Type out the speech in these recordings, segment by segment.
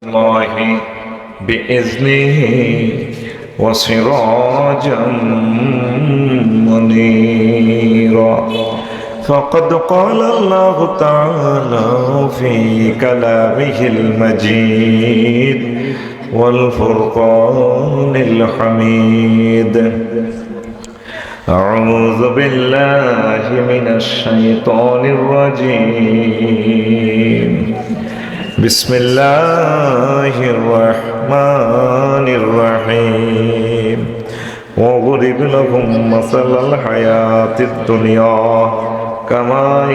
الله بإذنه وسراجا منيرا فقد قال الله تعالى في كلامه المجيد والفرقان الحميد أعوذ بالله من الشيطان الرجيم بسم الله الرحمن الرحيم وضرب لهم مثل الحياة الدنيا كماء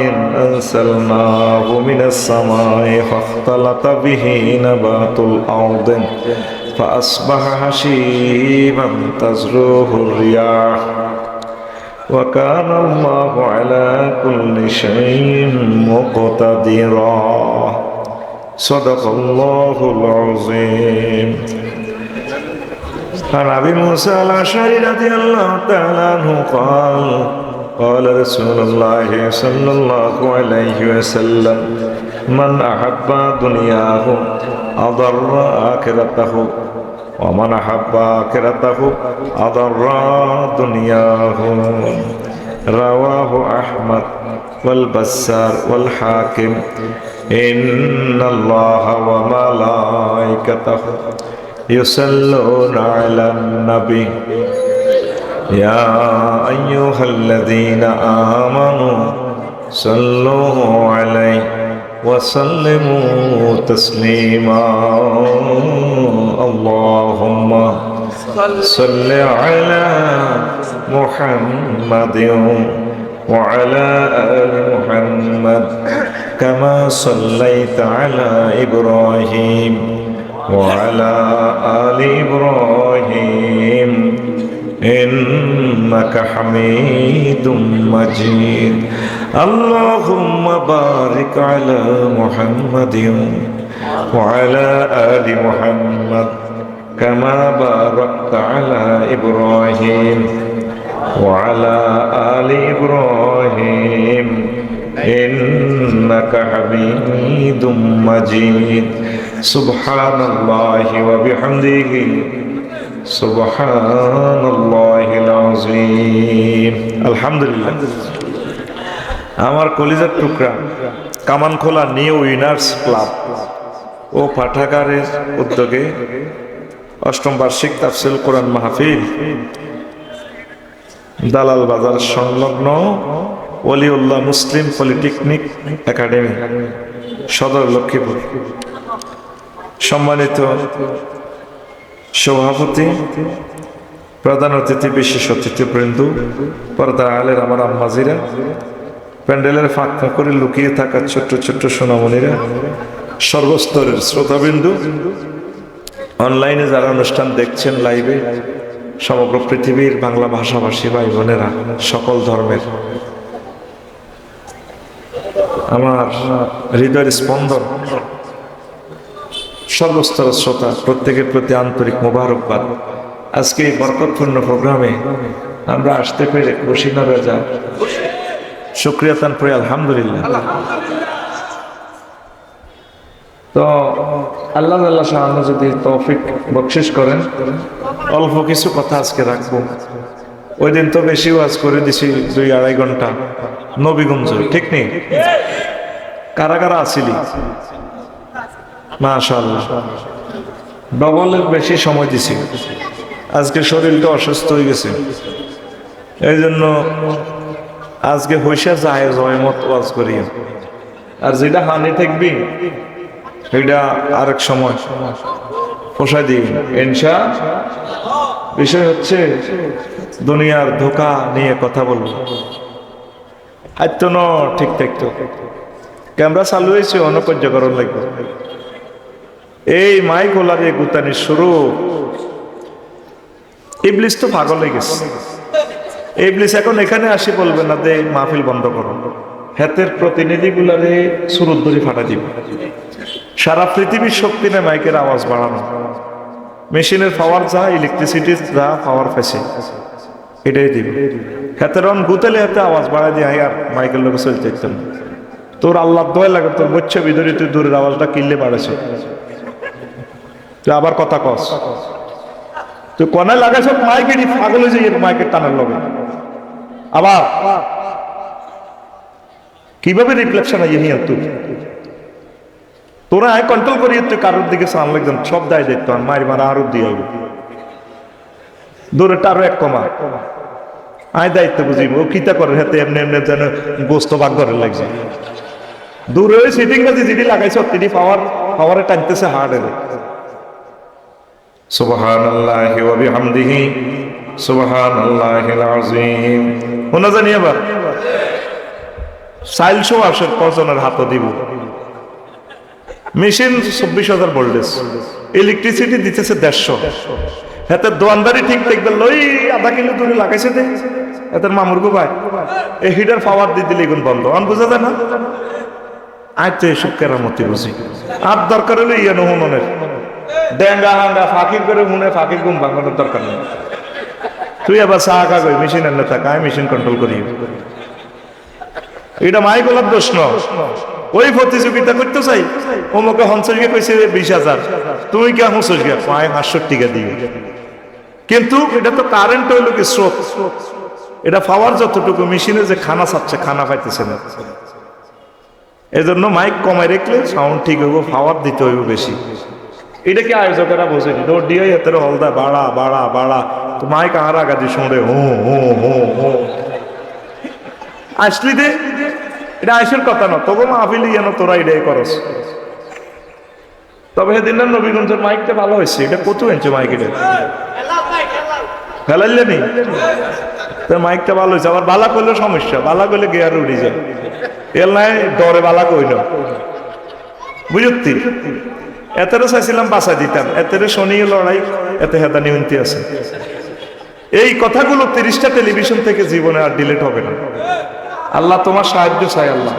أنزلناه من السماء فاختلط به نبات الأرض فأصبح هشيما تذروه الرياح وكان الله على كل شيء مقتدرا صدق الله العظيم. عن أبي موسى الأشعري رضي الله تعالى عنه قال قال رسول الله صلى الله عليه وسلم من أحب دنياه أضر آخرته ومن أحب آخرته أضر دنياه. رواه أحمد والبزار والحاكم. إن الله وملائكته يصلون على النبي يا أيها الذين آمنوا صلوا عليه وسلموا تسليما. اللهم صل على محمد وعلى آل محمد كما صليت على إبراهيم وعلى آل إبراهيم إنك حميد مجيد. اللهم بارك على محمد وعلى آل محمد كما باركت على إبراهيم وعلى آل إبراهيم إنك حميد مجيد. سبحان الله وبحمده سبحان الله العظيم. আলহামদুলিল্লাহ। আমার কলিজার টুকরা কামানখোলা নিউ উইনার্স ক্লাব ও পাঠাগারের উদ্যোগে অষ্টম বার্ষিক তাফসীরুল কোরআন মাহফিল দালাল বাজার সংলগ্ন ওলিউল্লাহ মুসলিম পলিটেকনিক একাডেমি সদর লক্ষ্মীপুর। সম্মানিত সভাপতি, প্রধান অতিথি, বিশেষ অতিথিবৃন্দ, পর্দা আলের আমার আম্মাজিরা, প্যান্ডেলের ফাঁক করে লুকিয়ে থাকা ছোট্ট ছোট্ট সোনামণিরা, সর্বস্তরের শ্রোতাবৃন্দ, অনলাইনে যারা অনুষ্ঠান দেখছেন লাইভে, সমগ্র পৃথিবীর বাংলা ভাষাভাষী ভাই বোনেরা, সকল ধর্মের আমার হৃদয়ের স্পন্দন, সর্বস্তর শ্রোতা প্রত্যেকের প্রতি আন্তরিক মোবারকবাদ। আজকে এই বরকতপূর্ণ প্রোগ্রামে আমরা আসতে পেরে খুশি না বেজা, শুকরিয়া তান পড়ি আলহামদুলিল্লাহ। তো আল্লাহ সামনে যদি তৌফিক বকশিশ করেন, অল্প কিছু কথা আজকে রাখবো। ওই দিন তো বেশি ওয়াজ করে দিছি, 2-2.5 ঘন্টা নবীগঞ্জ, ঠিক নেই? কারা কারা আসিলি? মাশাআল্লাহ, ডবলের বেশি সময় দিছি। আজকে শরীরটা অসুস্থ হয়ে গেছে, এই জন্য আজকে হইসা যায় জয়মত ওয়াজ করি। আর যেটা হানি থাকবি সেটা আরেক সময় পোষায় দিই ইনশা। বিষয় হচ্ছে দুনিয়ার ধোঁকা নিয়ে কথা বলবো। আজ ন ঠিক থাকতো, ক্যামেরা চালু হয়েছে, অনপর্যকরণ লাগবে। এই মাইক ওলারে গুতানি শুরু, ইবলিস তো পাগল হয়ে গেছে। ইবলিস এখন এখানে আসি বলবে না দে মাহফিল বন্ধ করো, হাতের প্রতিনিধিগুলারে সুরত ধরে ফাটা দিবে। সারা পৃথিবীর শক্তি নেই মাইকের আওয়াজ বাড়ানো, মেশিনের পাওয়ার যা, ইলেকট্রিসিটির যা পাওয়ার পেছে এটাই দিবে। হাতের অন গুতালে হাতে আওয়াজ বাড়াই দিয়ে আর মাইকের লোক চলতে ইচ্ছেন। তোর আল্লাহ দোয়া লাগে, তোর বচ্চা ভিতরে তুই দূরের আওয়াজটা কিনলে বাড়েছে। তুই আবার কথা কস, তুই কনে লাগাইছ মাইকের পাগল হয়ে যাই মাইকের টানার লগে। আবার কিভাবে রিফ্লেকশন আইয়ে নিয়ে তুই তোরা কন্ট্রোল করিয়ে তুই কারোর দিকে সান লাগছেন, সব দায় দেখতো মারি মারা আরো দিয়ে আইব দূরেটা আরো এক কমা আয় দায়িত্ব বুঝিব ও কিতা করে হাতে এমনি এমনি যেন গোস্ত ভাগ করে লাগছে। দূরে ওই সিটিং বাজি যেটি লাগাইছ তিনি পাওয়ারে টানতেছে হার্ডে। সুবহানাল্লাহি ওয়া বিহামদিহি সুবহানাল্লাহিল আযীম। শোনা জানি আবার 400 আসের কজনের হাত দিব। মেশিন 24,000 ভোল্টেজ, ইলেকট্রিসিটি দিতেছে 150। হাতে দোয়ানদারি ঠিক দেখবে লই আধা কিলো দূরে লাগাইছে দে এদের মামুর গো ভাই এই হিটার পাওয়ার দিয়ে দিলে এগুন বন্ধ। অন বোঝা যায় না? আজ তো এসব কেরামতি বুঝি। আর দরকার হলে ইয়ে নুনের ডেঙ্গা হাঙ্গা ফাঁকি করে হুনে ফাঁকি ঘুম ভাঙানোর দরকার নেই। তুই আবার চা কাগজ মেশিন এনে থাকা মেশিন কন্ট্রোল করি। এটা মাইগুলার দোষ ন। ওই প্রতিযোগিতা করতে চাই অমুকে হংসস গিয়ে কইছে 20,000, তুই কে হংসস গিয়া 500 টাকা দিবি। কিন্তু এটা তো কারেন্ট হইল কি স্রোত, এটা পাওয়ার যতটুকু মেশিনে যে খানা চাচ্ছে খানা পাইতেছে না। এজন্য মাইক কমাই রাখলে সাউন্ড ঠিক হইব, পাওয়ার দিতে হইব বেশি। এটা কি আয়োজকেরা বোঝেনি, দৌড় দিয়ে এতের হলদা বাড়া বাড়া বাড়া তো মাইক আর আগাদি শুনে হো হো হো হো আসলি দে। এটা আইসের কথা না, তবু মাহফিলি যেন তোরা এটাই করস। তবে সেদিন নবীগঞ্জের মাইকটা ভালো হয়েছে। এটা কত ইঞ্চি মাইক? এটা ফেলাইলে নি মাইকটা ভালো হয়েছে। আবার বালা করলে সমস্যা, বালা করলে গিয়ার উড়ি যায়। এর নাই ডরে বালা কই না বুঝতি। এতেরও চাইছিলাম বাঁচা দিতাম, এতেরে শনি লড়াই এতে হেদা নিয়ন্তি আছে। এই কথাগুলো 30টা টেলিভিশন থেকে জীবনে আর ডিলিট হবে না। আল্লাহ তোমার সাহায্য চাই আল্লাহ,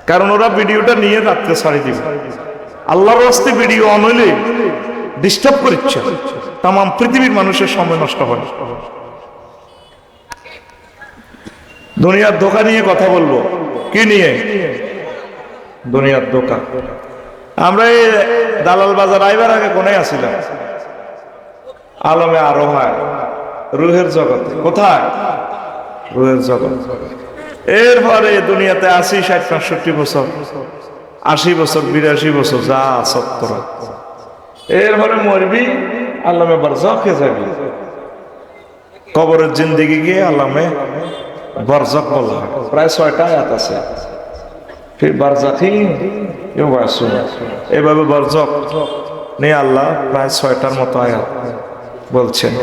কারণ ওরা ভিডিওটা নিয়ে রাত্রে ছাড়ি দিবে। আল্লাহর রাস্তে ভিডিও অন হইলে ডিস্টার্ব করছে, তাম পৃথিবীর মানুষের সময় নষ্ট হয়। দুনিয়ার ধোঁকা নিয়ে কথা বলবো। কি নিয়ে? দুনিয়ার ধোঁকা। আমরা এই দালাল বাজার আইবার আগে কোনে আসিলাম? আলমে আরো হয় রুহের জগতে। কোথায়? রুহের জগৎ। এরপরে দুনিয়াতে 80, 60, 65 বছর, 80 বছর, 82 বছর যা সত্তর। এরপরে মরবি, আল্লামে বারজাখে যাবি। কবরের জিন্দেগি গিয়ে আল্লামে বারজাখ বলা হয়। প্রায় 6টা আয়াত আছে। ফির বারজাখি এভাবে বারজাখ নিয়ে আল্লাহ প্রায় 6টার মতো আয়াত বলছেন।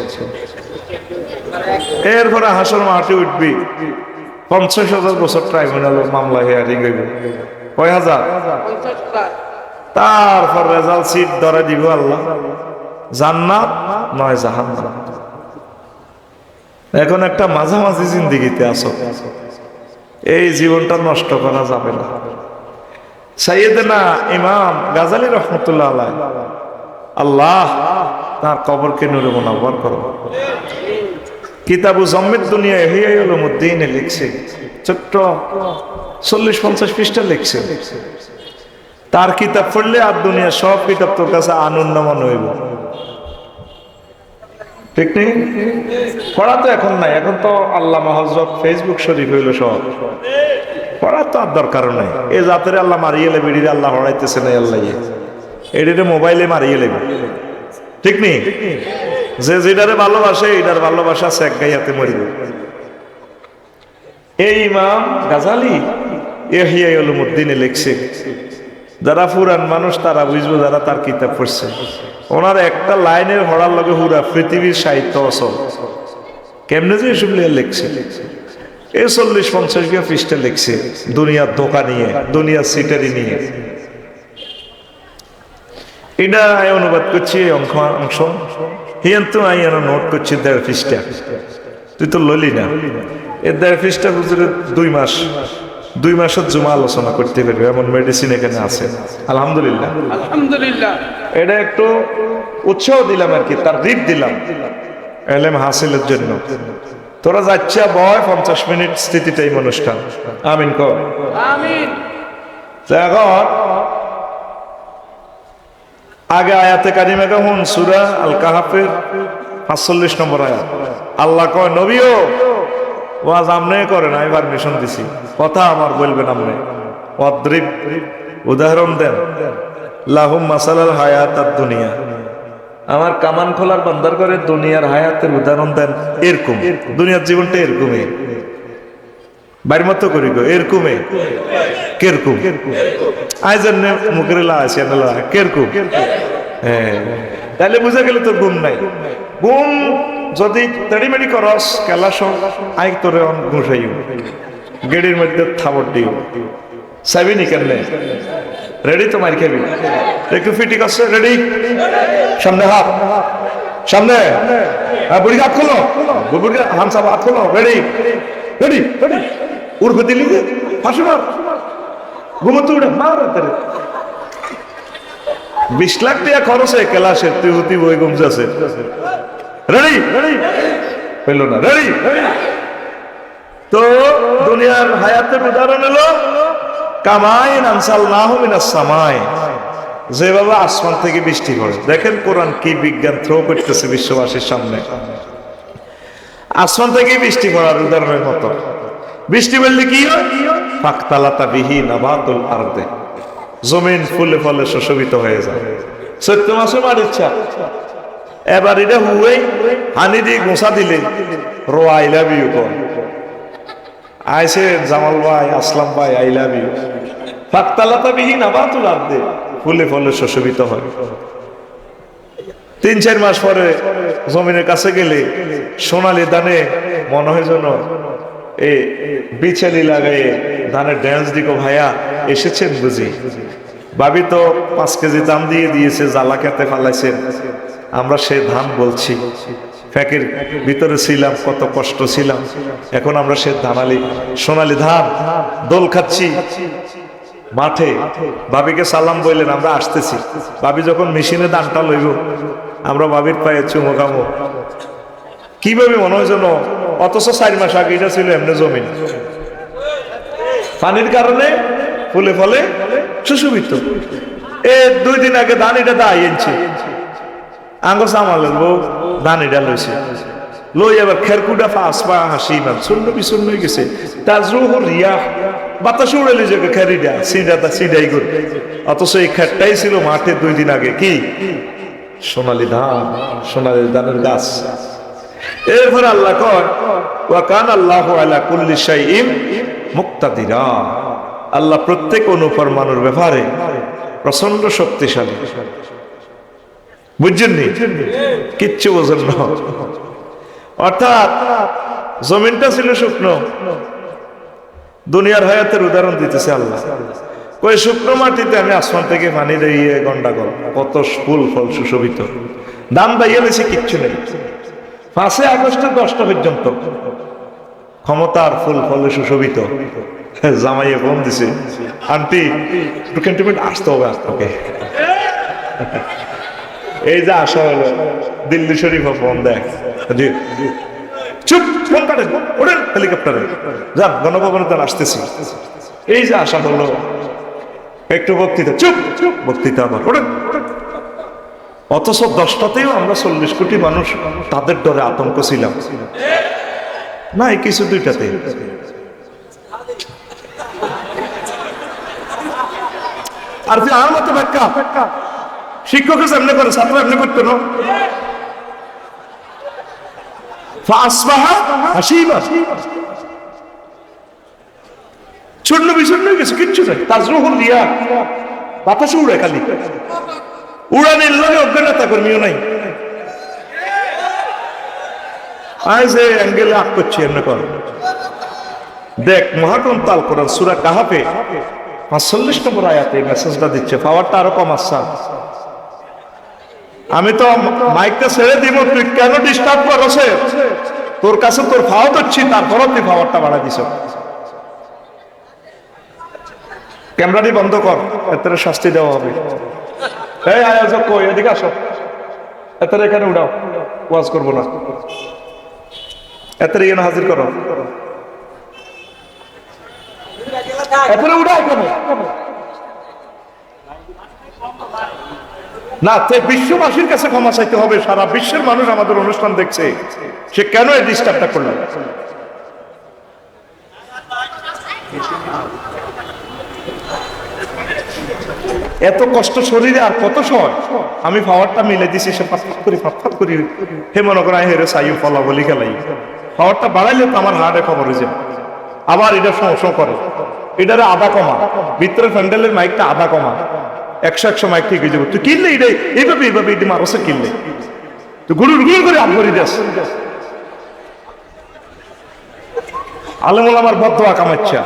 এরপরে হাসর মাটি উঠবি, 50,000 বছর ট্রাইব্যুনালের মামলা হিয়ারিং হইবে। কয় হাজার? তারপর রেজাল্ট সিট ধরে দিব আল্লাহ, জান্নাত নয় জাহান্নাম। এখন একটা মাঝামাঝি জিন্দেগিতে আছো, এই জীবনটা নষ্ট করা যাবে না। সাইয়েদনা ইমাম গাজালি রহমতুল্লাহ আলাইহ, আল্লাহ তার কবরকে নূরে মুনাওয়ার করো। কিতাবু জম্মিদ দুনিয়া ইহয়া উলুমুদ্দিনে লিখছে, ছোট্ট 40-50 পৃষ্ঠা লিখছে। তার কিতাব পড়লে আর দুনিয়া সব কিতাব তোর কাছে আনন্দমান হইব। ঠিক নেই? পড়া তো এখন নাই, এখন তো আল্লামা হযরত ফেসবুক শরীফ হইল সব। পড়া তো আর দরকার নাই। এই জাতের আল্লাহ মারিয়ে লেবে, এটির আল্লাহ হড়াইতেছে না, আল্লাহ এটির মোবাইলে মারিয়ে লেবে। ঠিক নেই? যে যেটারে ভালোবাসে এটার ভালোবাসা আছে এক গাইয়াতে মরিব। এই ইমাম গাজালি ইহয়া উলুমুদ্দিনে লিখছে, যারা পুরান মানুষ তারা বুঝবো, যারা তার কিতাব পড়ছে। ওনার একটা লাইনের হড়ার লগে পুরা পৃথিবীর সাহিত্য অচল। কেমনে যে এসব লিখছে? এই 40-50 পৃষ্ঠা লিখছে দুনিয়ার ধোঁকা নিয়ে, দুনিয়ার সিটারি নিয়ে। এটা অনুবাদ করছি অংশ হিয়ান্তু আইয়ানো নোট করছি 1.5 পৃষ্ঠা। তুই তো লইলি না। এর 1.5 পৃষ্ঠা হুজুরের 2 মাসের জমা আলোচনা করতে পারবে এমন মেডিসিন এখানে আছে। আলহামদুলিল্লাহ, আলহামদুলিল্লাহ। এটা একটু উৎসাহ দিলাম আর কি, তার রিপ দিলাম এলেম হাসিলের জন্য। তোরা যাচ্ছে বয় 50 মিনিট স্থিতি টাইম অনুষ্ঠান। আমিন কর। আমিন। এখন আগে আয়াতে কারিমা কেমন সূরা আল কাহাফের ৪৫ নম্বর আয়াত। আল্লাহ কয় নবীও ওয়াজ আমনে করেন, আমি পারমিশন দিছি, কথা আমার বলবেন আপনি। অদ্রিব উদাহরণ দেন, লাহুম মাসালাল হায়াতাদ দুনিয়া, আমার কামান খোলার বান্দার করে দুনিয়ার হায়াতের উদাহরণ দেন এরকম, দুনিয়ার জীবনটা এরকমই, বাড়ির মতো করি গো এরকমে কেরকুম আইজন মুখের লা আছে না কেরকুম। হ্যাঁ, তাহলে বুঝা গেল তোর গুম নাই। গুম যদি তেড়িমেড়ি করস কেলাস আই তোরে অন ঘুষাইও গেড়ির মধ্যে থাবর দিও সাবিনি কেন রেডি তো মার খাবি। একটু ফিটি করছে রেডি, সামনে হাত, সামনে বুড়ি হাত খোলো, বুড়ি হাত সাব হাত খোলো, রেডি রেডি রেডি উর্ফে দিলি যে ফাঁসি মার, ঘুমোতে উঠে মার। 20 লাখ টাকা খরচ হয় ক্লাসের, তুই হতি বই গমছে রেডি রেডি হইল না রেডি। তো দুনিয়ার হায়াতের উদাহরণ হলো কামাইন আনসালনাহু মিনাস সামাই, যেভাবে আসমান থেকে বৃষ্টি পড়ে। দেখেন কোরআন কি বিজ্ঞান থ্রো করতেছে বিশ্ববাসীর সামনে। আসমান থেকে বৃষ্টি পড়ার উদাহরণের মতো। বৃষ্টি বললে কি হয়? ফাকতালাতা বিহি নাবাতুল আরদে, জমিন ফুলে ফলে সুশোভিত হয়ে যায়। চৈত্র মাসে মার ইচ্ছা এবার এটা হুয়ে হানি দিয়ে গোসা দিলে রো আই লাভ ইউ কর আইসে জামাল ভাই আসলাম ভাই আই লাভ ইউ। ফাকতালাতা বিহি নাবাতুল আরদে, ফুলে ফলে সুশোভিত হয়। 3-4 মাস পরে জমিনের কাছে গেলে সোনালি ধানে মনে হয় যেন এই বিছালি লাগাই ধানের ড্যান্স দিকো ভাইয়া এসেছেন বুঝি। ভাবি তো 5 কেজি দাম দিয়ে দিয়েছে, জ্বালা খেতে ফালাইছেন। আমরা সে ধান বলছি, ফ্যাকের ভিতরে ছিলাম, কত কষ্ট ছিলাম। এখন আমরা সে ধানালি সোনালি ধান দোল খাচ্ছি মাঠে। ভাবিকে সালাম বললেন, আমরা আসতেছি। ভাবি যখন মেশিনে ধানটা লইব, আমরা ভাবির পায়ে চুমো খামো। কিভাবে মনে হয় যেন, অথচ 4 মাস আগে এটা ছিল এমনি জমিন, পানির কারণে ফুলে ফলে সুশোভিত। 2 দিন আগে ধান এটা দাঁড়িয়ে এনেছে, আঙ্গর সামালের বউ ধান এটা লইছে, লই এবার খেরকুটা ফাঁস পা হাসি মান শূন্য বিশূন্য হয়ে গেছে। তাজরুহ রিয়া, বাতাস উড়ালি যে খেরিটা সিডাটা সিডাই করে। অথচ এই খেরটাই ছিল মাঠে 2 দিন আগে কি সোনালি ধান, সোনালি ধানের গাছ। এরপর আল্লাহ কয় ওয়া কানা আল্লাহু আলা কুল্লি শাইইন মুক্তাদিরা, আল্লাহ প্রত্যেক অনুফরমানের ব্যাপারে প্রচন্ড শক্তিশালী। বুঝছেন নি? কিচ্ছু বোঝেন না। অর্থাৎ জমিনটা ছিল শুকনো, দুনিয়ার হায়াতের উদাহরণ দিতেছে আল্লাহ। কই শুকনো মাটিতে আমি আসমান থেকে পানি দিয়ে গন্ডা কর, কত ফুল ফল সুশোভিত। দাম দাইয়া লেছে কিচ্ছু নেই। 5 আগস্টের 10টা পর্যন্ত ক্ষমতার ফুল ফলে সুশোভিত। জামাইয়ে ফোন দিছে, আন্টি একটু ক্যান্টনমেন্ট আসতে হবে আপনাকে। এই যে আসা হলো, দিল্লি শরীফ ফোন দেখ, চুপ ফোন কাটেন, ওঠেন হেলিকপ্টারে যান, গণভবনে তার আসতেছি। এই যে আসা হলো, একটু বক্তৃতা, চুপ চুপ বক্তৃতা আবার ওঠেন। অথচ 10টাতেও আমরা 40 কোটি মানুষ তাদের ডরে আতঙ্ক ছিলাম না, এই কিছু 2টাতে। আর আর মতো ব্যাখ্যা শিক্ষক এমনি করে, ছাত্র এমনি করতো না। শূন্য বিশূন্য কিছু কিচ্ছু নেই। তাজরুহুল রিয়া, বাতাসে উড়ে খালি, উড়ানের লগে অজ্ঞানতা কর্মীও নাই। আজ এই অ্যাঙ্গেলে আগ করছি এমনি কর। দেখ মহাগ্রন্থ আল কোরআন সূরা কাহাফে 45 নম্বর আয়াতে মেসেজটা দিচ্ছে, পাওয়ারটা আরো কম আসছে। আমি তো মাইকটা ছেড়ে দিব, তুই কেন ডিস্টার্ব করছ? তোর কাছে তোর ফাওয়া দিচ্ছি, তারপরও তুই পাওয়ারটা বাড়া দিছ। ক্যামেরাটি বন্ধ কর, এত শাস্তি দেওয়া হবে। এই আয়োজক কই, এদিকে আসো, এত এখানে উঠাও, ওয়াজ করবো না, এত এখানে হাজির করো, এত উঠাও কেন? না, তাই বিশ্ববাসীর কাছে ক্ষমা চাইতে হবে। সারা বিশ্বের মানুষ আমাদের অনুষ্ঠান দেখছে, সে কেন এই ডিস্টার্বটা করলো? এত কষ্ট শরীরে আর কত সময় আমি পাওয়ারটা মিলে দিছি, সে ফাটফাট করি হে মনে করা হেরে সাইও ফলা বলি খেলাই। পাওয়ারটা বাড়াইলে তো আমার হার্টে খবর হয়ে যাবে। আবার এটা সমস্যা করে, এটারে আধা কমা, ভিতরের প্যান্ডেলের মাইকটা আধা কমা, 100 মাইক ঠিক হয়ে যাবে। তুই কিনলে এটাই এইভাবে এটি মারসে কিনলে তুই গুড়ুর করে আপ করি দেশ। আলেমুল আমার বদ্ধ কামাচ্ছা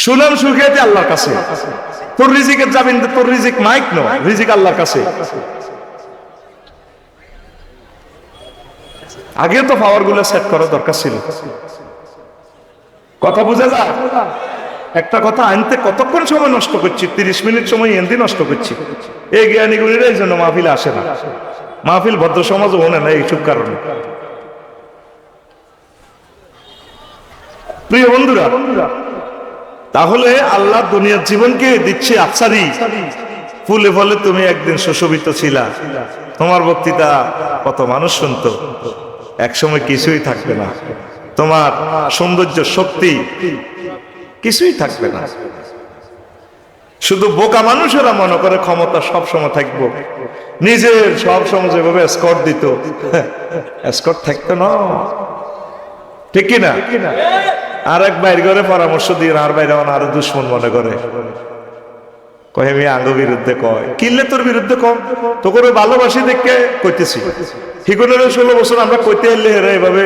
সুনাম সুখিয়াতে আল্লাহর কাছে। তোর রিজিকের যাবেন, তোর রিজিক মাইক নো, রিজিক আল্লাহর কাছে। আগে তো পাওয়ার গুলো সেট করা দরকার ছিল। কথা বুঝে যা, একটা কথা আনতে কতক্ষণ সময় নষ্ট করছি, 30 মিনিট সময় এমনি নষ্ট করছি। এই জ্ঞানীগুলির এই জন্য মাহফিল আসে না, মাহফিল ভদ্র সমাজও হনে না এইসব কারণে। প্রিয় বন্ধুরা, তাহলে আল্লাহ দুনিয়ার জীবনকে দিচ্ছে আফসারি, ফুলে ফলে তুমি একদিন সুশোভিত ছিলা, তোমার বক্তৃতা কত মানুষ শুনতো, একসময় কিছুই থাকবে না, তোমার সৌন্দর্য শক্তি কিছুই থাকবে না। শুধু বোকা মানুষেরা মনে করে ক্ষমতা সব সময় থাকবো, নিজের সব সময় যেভাবে স্কট দিত, স্কট থাকতো না, ঠিক কিনা? আর এক বাইর করে পরামর্শ দিয়ে আর বাইরে আরো দুশ্মন মনে করে, কয় আমি আঙ্গ বিরুদ্ধে কয়, কিনলে তোর বিরুদ্ধে কম, তো করে ভালোবাসি দেখে কইতেছি। হিগুনের 16 বছর আমরা কইতে এলে হেরা এভাবে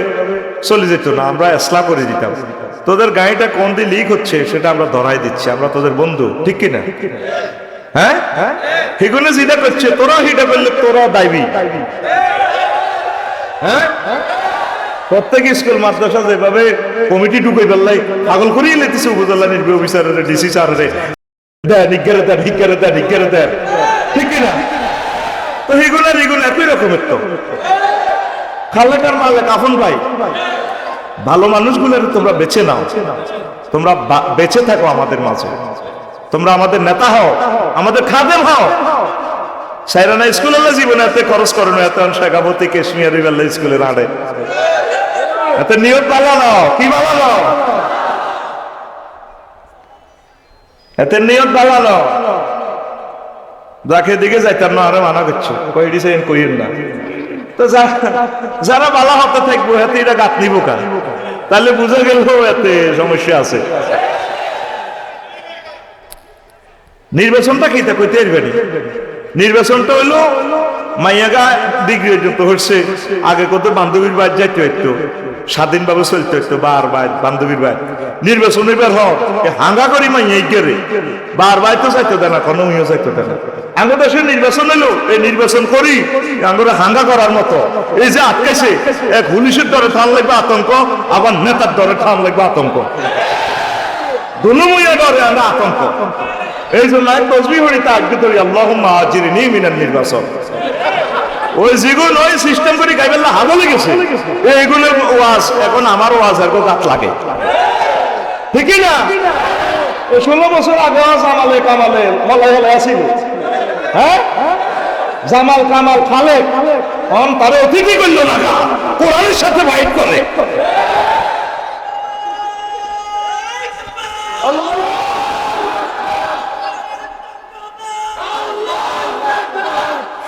চলে যেত না, আমরা এসলা করে দিতাম। তোদের গাড়িটা কোন দিয়ে লিক হচ্ছে সেটা আমরা ধরাই দিচ্ছি, আমরা তোদের বন্ধু, ঠিক কিনা? হ্যাঁ, হিগুনে যেটা করছে তোরা হিটা করলে তোরা দায়ী। হ্যাঁ, প্রত্যেক স্কুল মাদ্রাসা যেভাবে কমিটি ঢুকাই ফেললাই পাগল করিয়ে লেতেছে উপজেলা নির্বাহী অফিসারের, ডিসি স্যারের, ঠিক কিনা? তো হিগুনের একই রকমের তো খালেকার মালেক আপন ভাই। ভালো মানুষগুলোর তোমরা বেছে নাও, তোমরা বেঁচে থাকো আমাদের মাঝে, তোমরা আমাদের নেতা হও, আমাদের খাদেম হও। সাইরানা স্কুল হলে জীবনে এত খরচ করো না, এত শেখাবতী কাশ্মীরি বেলা স্কুলের আড়ে এত নিয়ত বানানো, কি বানানো, এত নিয়ত বানানো। যাকে দিকে যাইতাম না আরে মানা করছো, কইডি সেন কইেন না। তো যারা বালা হতে থাকবো হাতে এটা গাত নিব কার, তাহলে বুঝা গেল এতে সমস্যা আছে। নির্বাচনটা কি তা কইতে পারবেনি। নির্বাচনটা হইলো মাইয়াগা ডিগ্রি যত হচ্ছে, আগে কত বান্ধবীর বাদ যাইতে হইতো, স্বাধীনভাবে চলতে হইতো, বার বাদ বান্ধবীর বাদ। নির্বাচন এবার হোক হাঙ্গা করি মাইয়া গেলে বার বাই তো চাইতে দেয় না, কোনো চাইতে দেয় না। আঙ্গো দেশের নির্বাচন এলো, এই নির্বাচন করি আঙ্গুরে হাঙ্গা করার মতো। এই যে আটকাইছে, এক পুলিশের দরে ঠান লাগবে আতঙ্ক, আবার নেতার দরে ঠান লাগবে আতঙ্ক, দুনুমুইয়া দরে আমরা আতঙ্ক। এই জন্য এক তসবিহ পড়ি তা আগে ধরি আল্লাহুম্মা আজিরনি মিনান নির্বাচন। ওই যেগুলো ওই সিস্টেম করে গাইবেল্লা হাগো লেগেছে, এইগুলোর ওয়াজ এখন আমার ওয়াজ আর গাত লাগে, ঠিক না? 16 বছর আগে জামালে কামালে মলাই হলে আসিল, হ্যাঁ, জামাল কামাল খালেক তারা অতিথি করলো না, কোরআনের সাথে ফাইট করে।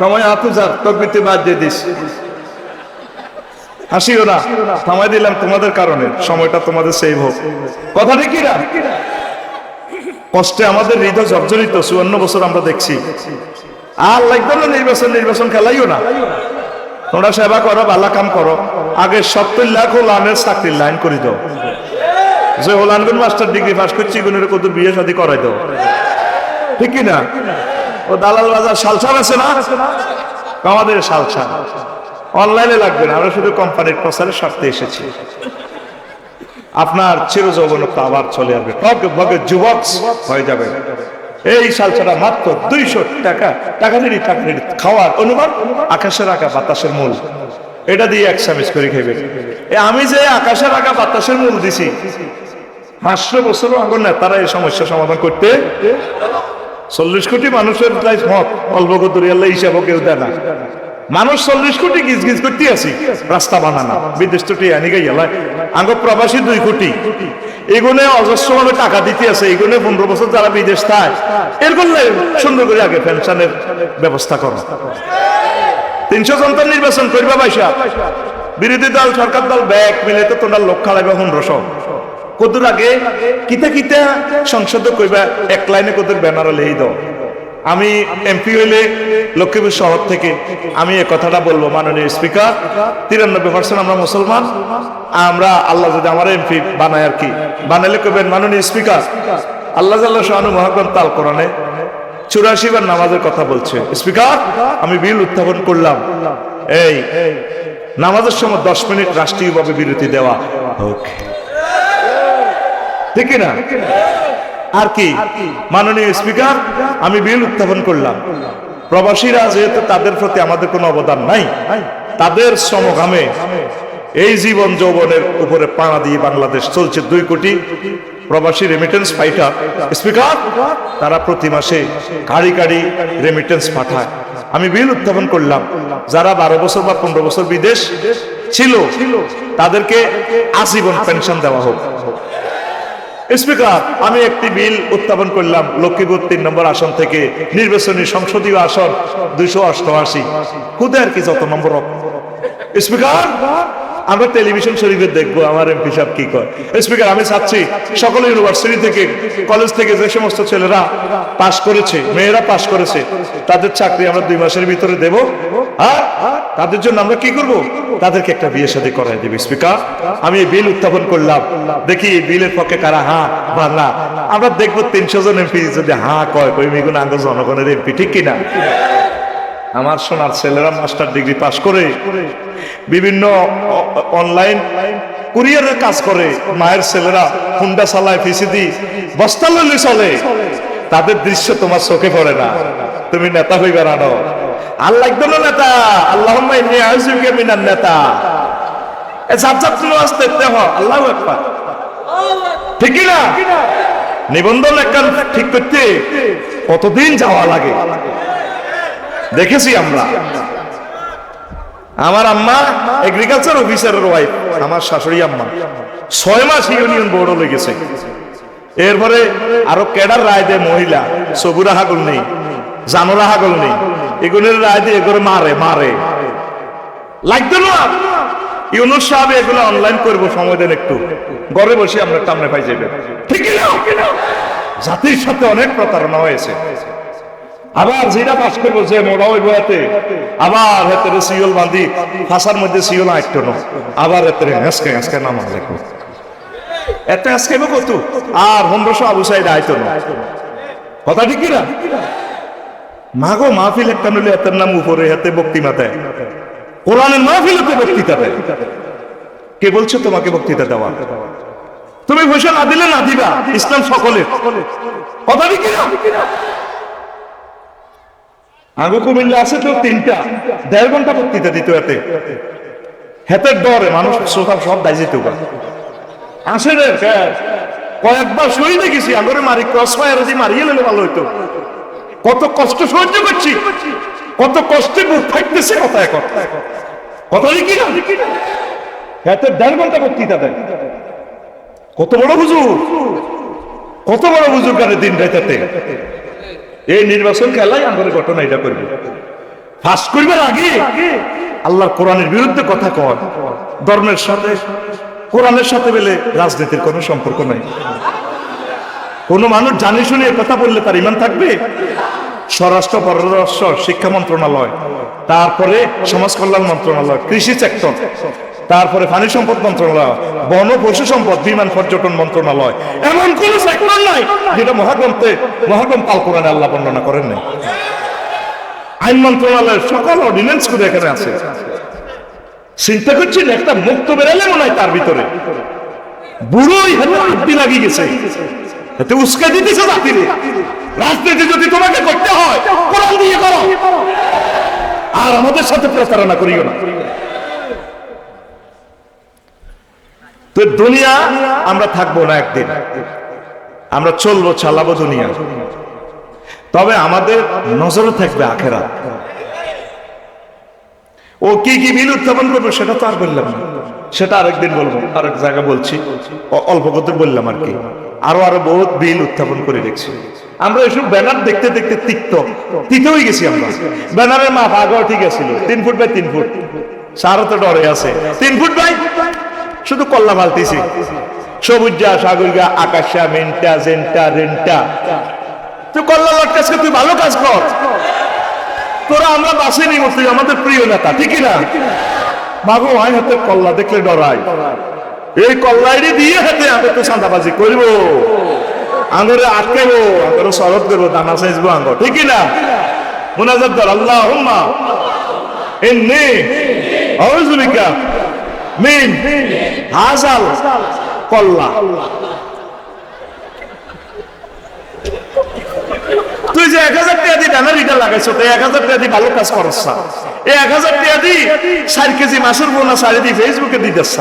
সময় আতুজার তকবিতে বাদ দিয়ে দিস, হাসিও না, থামাই দিলাম তোমাদের কারণে, সময়টা তোমাদের সেভ হোক। কথা ঠিক না? কষ্টে আমাদের হৃদয় জর্জরিত, 54 বছর আমরা দেখছি। আর লাগবে না নির্বাচন খেলাইও না, তোমরা সেবা করো, বালা কাম করো। আগে 70 লাখ হোলানের চাকরির লাইন করে দাও, যে হোলানগুন মাস্টার ডিগ্রি পাস করছি গুণের কদুর বিয়ে শাদী করাই দাও, ঠিক কিনা? ও দালাল বাজার সালসা আছে না, আমাদের সালসা অনলাইনে লাগবে না, আমরা শুধু কোম্পানির প্রচারের স্বার্থে এসেছি। আপনার চিরযৌবনত্ব আবার চলে আসবে, টক বগে যুবক হয়ে যাবে। এই সালসাটা মাত্র 200 টাকা, টাকা খাওয়ার অনুমান আকাশের আঁকা বাতাসের মূল, এটা দিয়ে 1 চামচ করে খাইবে। আমি যে আকাশের আঁকা বাতাসের মূল দিছি, 500 বছরও আগে নেতারা এই সমস্যা সমাধান করতে 40 কোটি মানুষের মত অল্প কদরি আল্লাহ হিসাবও কেউ দেয় না। মানুষ 40 কোটি গিজ গিজ করতে আছি রাস্তা বানানা বিদেশ তো আনি গাই আঙ্গ প্রবাসী 2 কোটি এগুলো অজস্র ভাবে টাকা দিতে আছে। এগুলো 15 বছর যারা বিদেশ থাকে এর করলে সুন্দর করে আগে পেনশনের ব্যবস্থা করো। 300 জনতার নির্বাচন করবা পয়সা বিরোধী দল সরকার দল ব্যাগ মিলে তো তোমরা লোক খাড়াইবা 1500 কদুর আগে কিতা কিতা সংসদে কইবা এক লাইনে কদুর ব্যানার লেই দাও। আমি এমপি হইলে লক্ষ্মীপুর শহর থেকে আমি এই কথাটা বলবো, মাননীয় স্পিকার 93% আমরা মুসলমান, আমরা আল্লাহ যদি আমার এমপি বানায় আর কি বানাইলে কইবেন মাননীয় স্পিকার আল্লাহ জাল্লাহ শাআনু মহাগ্রন্থ আল কোরআনে 84 বার নামাজের কথা বলছে। স্পিকার আমি বিল উত্থাপন করলাম এই নামাজের সময় 10 মিনিট রাষ্ট্রীয়ভাবে বিরতি দেওয়া হোক, ঠিক না? আর কি মাননীয় স্পিকার আমি বিল উত্থাপন করলাম প্রবাসীরা যেহেতু তাদের প্রতি আমাদের কোনো অবদান নাই, তাদের শ্রমঘামে এই জীবন যৌবনের উপরে পাড়া দিয়ে বাংলাদেশ চলছে। 2 কোটি প্রবাসী রেমিটেন্স ফাইটার স্পিকার তারা প্রতি মাসে গাড়ি গাড়ি রেমিটেন্স পাঠায়। আমি বিল উত্থাপন করলাম যারা 12 বছর বা 15 বছর বিদেশ ছিল তাদেরকে আজীবন পেনশন দেওয়া হোক। স্পিকার আমি একটি বিল উত্থাপন করলাম লক্ষ্মীপুর 3 নম্বর আসন থেকে নির্বাচনী সংসদীয় আসন 288 খুদের কি যত নম্বর। স্পিকার আমরা টেলিভিশন শরীফে দেখবো আমার এমপি সাহেব কি কয়। স্পিকার আমি চাচ্ছি সকল ইউনিভার্সিটি থেকে কলেজ থেকে যে সমস্ত ছেলেরা পাশ করেছে মেয়েরা পাশ করেছে তাদের চাকরি আমরা 2 মাসের ভিতরে দেব, আর তাদের জন্য আমরা কি করব তাদেরকে একটা বিয়ে শাদী করাই দেব। স্পিকার আমি এই বিল উত্থাপন করলাম, দেখি এই বিলের পক্ষে কারা হ্যাঁ বা না। আমরা দেখবো 300 জন এমপি যদি হ্যাঁ কয় কইমিগুন আঙ্গ জনগণের এমপি, ঠিক কিনা? আমার সোনার ছেলেরা মাস্টার ডিগ্রি পাশ করে বিভিন্ন অনলাইন কুরিয়ারের কাজ করে, মায়ের ছেলেরা হুন্ডা চালায় ফিসিদি বস্তা লইলে চলে, তাদের দৃশ্য তোমার চোখে পড়ে না, তুমি নেতা হইবে না। আল্লাহ একদম নেতা, আল্লাহুম্মা ইন্নী আউযুবিকা মিনান নেতা আল্লাহু আকবার, ঠিক না? নিবন্ধন একটা ঠিক করতে কতদিন যাওয়া লাগে দেখেছি আমরা। আমার আম্মা এগ্রিকালচার অফিসারের ওয়াইফ, আমার শাশুড়ি আম্মা 6 মাস ইউনিয়ন বোর্ড হয়ে গেছে। এরপরে আরো কেডার রায় দেয় মহিলা সবুরা হাগল নেই জানোরা হাগল নেই, এগুলোর রায় দিয়ে এগুলো মারে মারে লাগতো না। ইউনুস সাহেব এগুলো অনলাইন করবো, সময় দেন একটু, ঘরে বসে আমরা টামনে পাই যাবে, ঠিক না? জাতির সাথে অনেক প্রতারণা হয়েছে। আবার যেটা পাস করবো যে মোড়া ওই বয়াতে আবার হেতেরে সিওল বাঁধি ফাঁসার মধ্যে সিওল আটটো না, আবার হেতেরে হেঁসকে হেঁসকে নামা লেখো এত হেঁসকে কত আর 1500 আবু সাইড আইতো না, কথা ঠিক না? মাগো মাহফিল একটা নিলে এতের নাম উপরে হাতে বক্তৃতা দেয়, কোরআনের মাহফিলেতে বক্তৃতা দেয়। কে বলছে তোমাকে বক্তৃতা দেওয়া? তুমি পয়সা না দিলে না দিবা, ইসলাম সকলের, কথা ঠিক না? আগে কুমিল্লা আছে তো 3টা 1.5 ঘন্টা বক্তৃতা দিত, এতে হেতের ডরে মানুষ শ্রোতা সব দায় যেত আসে রে। কয়েকবার শহীদ গেছি আগরে মারি ক্রস ফায়ার যদি মারিয়ে নিলে ভালো হইতো। কত কষ্ট সহ্য করছি, কত কষ্টে বুক ফাইতেছে, কথা এখন কথা কি না? হেতের 1.5 ঘন্টা বক্তৃতা দেয়, কত বড় হুজুর, কত বড় হুজুর করে দিন রাইতে। এই নির্বাচন খেলায় আমাদের ঘটনা এটা করবে, ফাঁস করবার আগে আল্লাহর কোরআনের বিরুদ্ধে কথা কয়, ধর্মের সাথে কোরআনের সাথে বলে রাজনীতির কোনো সম্পর্ক নাই। কোন মানুষ জানি শুনে কথা বললে তার ইমান থাকবে? স্বরাষ্ট্র পররাষ্ট্র শিক্ষা মন্ত্রণালয়, তারপরে সমাজ কল্যাণ মন্ত্রণালয়, কৃষি সেক্টর, তারপরে পানি সম্পদ মন্ত্রণালয়, বন পশু সম্পদ, বিমান পর্যটন মন্ত্রণালয়, এমন কোন সেক্টর নাই যেটা মহাগ্রন্থ আল কোরআনে আল্লাহ বর্ণনা করেন নাই। আইন মন্ত্রণালয়ের সকল অর্ডিন্যান্স করে এখানে আছে। চিন্তা করছেন একটা মুক্ত বেরালে মনে হয় তার ভিতরে বুড়োই হাতে লাগিয়ে গেছে, এতে উস্কা দিতেছে জাতিরে। রাজনীতি যদি তোমাকে করতে হয় কোরআন দিয়ে করো, আর আমাদের সাথে প্রতারণা করিও না। তো দুনিয়া আমরা থাকবো না, একদিন আমরা চলবো চালাবো দুনিয়া। তবে আমাদের নজরে থাকবে আখেরাত। ও কি কি বিল উত্থাপন করবে সেটা তো আর বললাম না, সেটা আরেকদিন বলবো, আরেক জায়গা বলছি, অল্প কথা বললাম আর কি। আরো আরো বহুত বিল উত্থাপন করে দেখছি। আমরা এসব ব্যানার দেখতে দেখতে তিত হয়ে গেছি আমরা। ব্যানারের মাপ আগেও ঠিক আছিল, 3 ফুট বাই 3 ফুট, সারও তো ডরে আছে 3 ফুট বাই, শুধু কল্লা ফালতেছি, সবুজা সাগরগা আকাশা মেন্টা জেন্টা রেন্টা, তুই কল্লা লটকাসকে, তুই ভালো কাজ কর, তোরা আমরা বাসে নিব, তুই আমাদের প্রিয় নেতা, ঠিকই না? মাগো হয় হাতে কল্লা দেখলে ডরাই, এই কল্লাইটি দিয়ে হাতে আমি তো চাঁদাবাজি করবো, আঙুরে আটকাইবো, আঙুরে শরৎ করবো, দানা সাইজবো আঙুর, ঠিকই না? মুনাজাত কর, আল্লাহুম্মা ইন্নী আউযু বিকা মিন হাযাল কল্লা। তুই যে 1000 টাকা দিয়ে ব্যানার ইটা লাগাইছো, তো 1000 টাকা দিয়ে ভালো কাজ করছ, এই 1000 টাকা দিয়ে 4 কেজি মাছের বোনা সারি দিয়ে ফেসবুকে দিতেছ,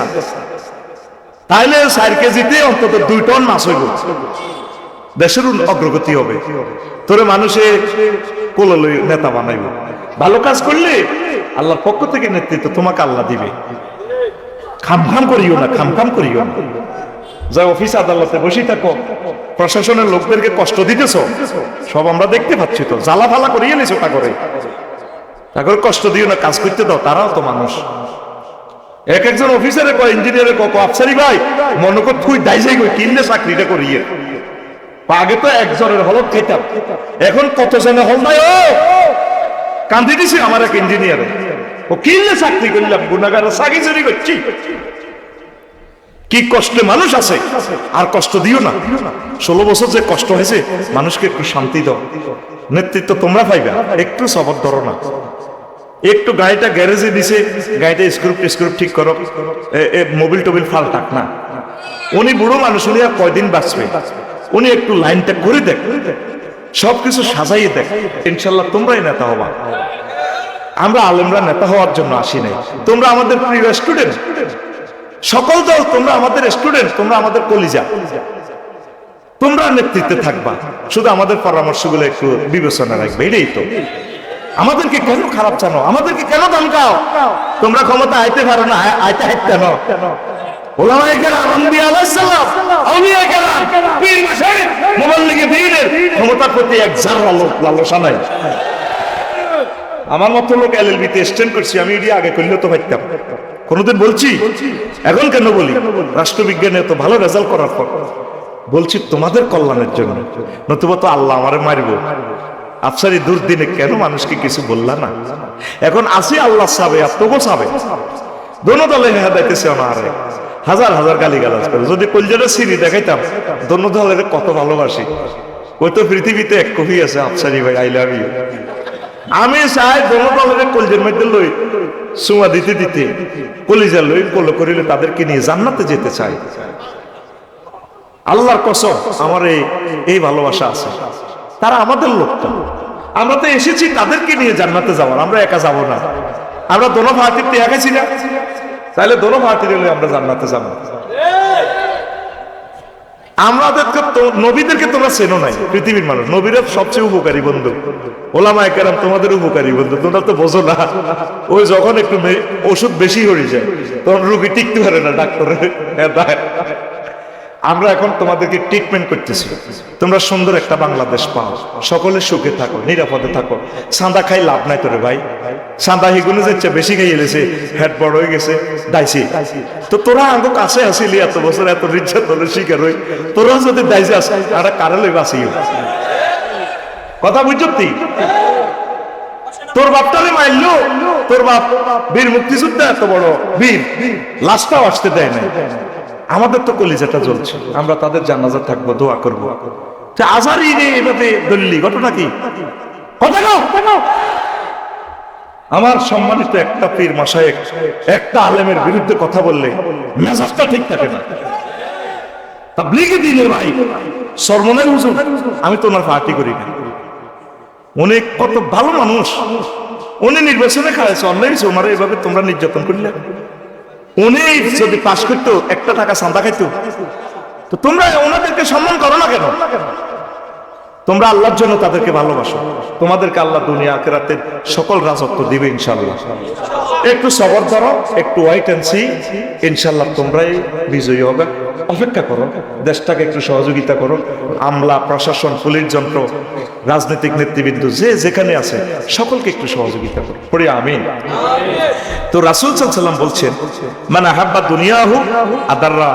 তাইলে 4 কেজিতে অন্তত 2 টন মাছ হইব, দেশের অগ্রগতি হবে, তোরে মানুষে কোলে নেতা বানাইব। ভালো কাজ করলে আল্লাহর পক্ষ থেকে নেতৃত্ব তোমাকে আল্লাহ দিবে। খামখাম করিও না, খামখাম করিও না। যা অফিস আদালতে বসে থাকো, প্রশাসনের লোকদেরকে কষ্ট দিতেছ, সব আমরা দেখতে পাচ্ছি, তো জ্বালা ফালা করিয়ে নিছো, তা করে কষ্ট দিও না, কাজ করতে দাও, তারাও তো মানুষ। এক একজন অফিসারে কয়, ইঞ্জিনিয়ারে কয়, আফসারি ভাই মনে কর তুই দাইজাই কই কিনলে চাকরিটা করিয়ে। আগে তো একজনের হলক খেতাম, এখন কত জনে হল নাই, ও কান্দি দিছি আমার এক ইঞ্জিনিয়ারে, ও কিনলে চাকরি করলাম, গুনাগারের চাকরি চুরি করছি। কি কষ্টে মানুষ আছে, আর কষ্ট দিও না। 16 বছর যে কষ্ট হয়েছে, মানুষকে একটু শান্তি দাও। নেতৃত্ব তোমরা পাইবা, একটু সবর ধরো না, একটু গাড়িটা গ্যারেজে দিছে, গাড়িটা স্ক্রুপ ঠিক করো, মোবিল টোবিল ফালটাক না। উনি বুড়ো মানুষ, উনি আর কয়দিন বাঁচবে, উনি একটু লাইনটা করে দেখ, সবকিছু সাজাইয়ে দেখ, ইনশাল্লাহ তোমরাই নেতা হবা। আমরা আলেমরা নেতা হওয়ার জন্য আসি নাই, তোমরা আমাদের প্রিয় স্টুডেন্ট, সকল দল তোমরা আমাদের স্টুডেন্ট, তোমরা আমাদের কলিজা, তোমরা নেতৃত্বে থাকবা, শুধু আমাদের পরামর্শগুলো একটু বিবেচনা রাখবে, এটাই তো। আমাদেরকে কেন খারাপ জানো, আমাদেরকে কেন ধমকাও? তোমরা ক্ষমতা আইতে পারো না, আইতে কেন? ওলামায়ে কেরাম, আম্বিয়া আলাইহিস সালাম, আউলিয়া কেরাম, পীর মাশায়েখ, মুবাল্লিগে দ্বীনের ক্ষমতার প্রতি এক যারা লালসা নাই। আমার মতো লোক এলএলবি তে স্ট্যান্ড করছি, আমি এটি আগে করলেও তো পাইতাম, কোনোদিন বলছি, এখন কেন বলি? রাষ্ট্রবিজ্ঞানে তো ভালো রেজাল্ট করার পর বলছি তোমাদের কল্যাণের জন্য, নতুবা তো আল্লাহ আমারে মারব। আফসারি দুর্দিনে কেন মানুষকে কিছু বললা না? এখন আসি আল্লাহ সাবে, আপনাকেও সাবে, দোনো দলে হ্যাঁ দেখতেছে অনাহারে, হাজার হাজার গালিগালাজ করে। যদি কলজাটা সিঁড়ি দেখাইতাম, দোনো দলের কত ভালোবাসি। ওই তো পৃথিবীতে এক কবি আছে, আফসারি ভাই আই লাভ ইউ। আমি চাই দোনো দলের কলজের মধ্যে লই সুমা দিতে দিতে, কলিজা লই কোলো করিলে তাদেরকে নিয়ে জান্নাতে যেতে চাই। আল্লাহর কসম, আমার এই ভালোবাসা আছে। তারা আমাদের লোক, তো আমরা তো এসেছি তাদেরকে নিয়ে জান্নাতে যাওয়ার, আমরা একা যাব না। আমরা দোনো পার্টিতে একাছি না, তাহলে দোনো পার্টির হলে আমরা জান্নাতে যাবো। আমাদেরকে তো, নবীদেরকে তোমরা চেনো নাই, পৃথিবীর মানুষ নবীরা সবচেয়ে উপকারী বন্ধু, ওলামায়ে কেরাম তোমাদের উপকারী বন্ধু, তোমরা তো বোঝো না। ওই যখন একটু ওষুধ বেশি হয়ে যায়, তখন রোগী টিকতে পারে না, ডাক্তারের। আমরা এখন তোমাদেরকে ট্রিটমেন্ট করতেছি, তোমরা সুন্দর একটা বাংলাদেশ পাও, সকলে সুখে থাকো, নিরাপদে থাকো। সাদা খাই লাভ নাই তোরে ভাই, সাদা হিগুনে যাচ্ছে, বেশি খাই এলেছে, হেড বড় হয়ে গেছে, দাইছি। তো তোরা আঙ্গো কাছে আসিলি এত বছর, এত রিচ্ছা তোদের শিকার হই, তোরা যদি দাইছে আস একটা কারালে বাঁচিও। কথা বুঝছি? তোর বাপটারে মারলো, তোর বাপ বীর মুক্তিযোদ্ধা, এত বড় বীর, লাশটাও আসতে দেয় না। আমাদের তো কলিজাটা জ্বলছে, আমরা তাদের জানাজা থাকবো, দোয়া করবো। আজারি রে এভাবে দলিলি ঘটনা কি? কথা কও। আমার সম্মানিত একটা পীর মাশায়েখ একটা আলেমের বিরুদ্ধে কথা বললে মেজাজটা ঠিক থাকে না। তাবলীগে দিলে ভাই সরমনের হুজুর, আমি তো ওনার পার্টি করি না, উনি কত ভালো মানুষ, উনি নির্বাচনে খাইছে, অন্যায় হয়েছে, ওনারা এভাবে তোমরা নির্যাতন করলে। উনি যদি পাশ করতো, 1 টাকা চাঁদা খাইতো, তো তোমরা ওনাদেরকে সম্মান করো না কেন? তোমরা আল্লাহর জন্য তাদেরকে ভালোবাসো, তোমাদেরকে আল্লাহ দুনিয়া আখিরাতের সকল রাজত্ব দিবে ইনশাআল্লাহ। একটু সবর ধরো, একটু ওয়েট এন্ড সি, ইনশাআল্লাহ তোমরাই বিজয়ী হবে। অপেক্ষা করো, দেশটাকে একটু সহযোগিতা করো। আমলা, প্রশাসন, পুলিশ যন্ত্র, রাজনৈতিক নেতৃবৃন্দ যে যেখানে আছে সকলকে একটু সহযোগিতা করো। পড়ি আমিন। তো রাসূল সাল্লাল্লাহু আলাইহি ওয়াসাল্লাম বলছেন, মান আহাব্বা দুনিয়াহু আদাররা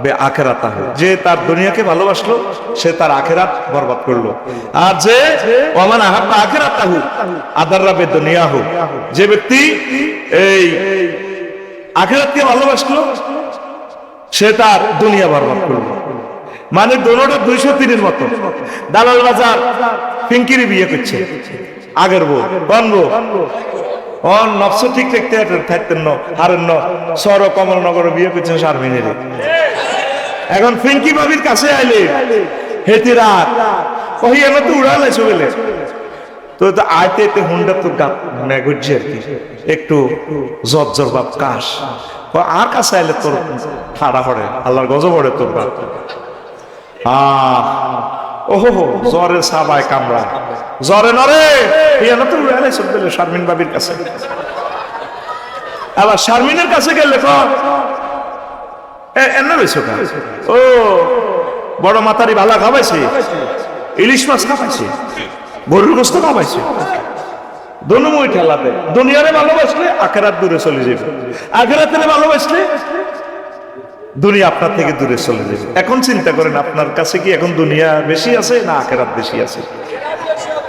বে আখিরাতাহু, যে তার দুনিয়াকে ভালোবাসলো সে তার আখিরাত বরবাদ করলো। আর যে ওমান আহাব্বা আখিরাতাহু আদাররা বে দুনিয়াহু, যে ব্যক্তি এই আখিরাতকে ভালোবাসলো সে তার দুনিয়া বরবাদ করলো। মানে দোনোটা 203 মতো। দালাল বাজার পিঙ্কিরি বিয়ে করছে, আগের বউ বনবো অন নফস ঠিক রাখতে থাকতেন ন হারেন ন সর কমলনগর বিয়ে করছেন শারমিনের। এখন ফিঙ্কি ভাবির কাছে আইলে হেতি রাত কহি এনে তো উড়ালে চলে তো আইতে এতে হুন্ডা তো গাত মেঘুরছে আর কি, একটু জর্জর বাপ কাশ আর কাছে আইলে তোর ঠাড়া হরে আল্লাহর গজব পড়ে তোর বাপ। ওহো জ্বরে সাবায় কামড়া জ্বরে নরে এনে তো উড়ালে চলে শারমিন বাবির কাছে। আবার শারমিনের কাছে গেলে ও বড় মাতারি ভালা খাবাইছে, ইলিশ মাছ খাবাইছে, গরুর গোস্ত খাবাইছে, দোনোময় ঠেলাতে। দুনিয়ারে ভালোবাসলে আখেরাত দূরে চলে যাবে, আখেরাতে ভালোবাসলে দুনিয়া আপনার থেকে দূরে চলে যাবে। এখন চিন্তা করেন আপনার কাছে কি এখন দুনিয়া বেশি আছে না আখেরাত বেশি আছে?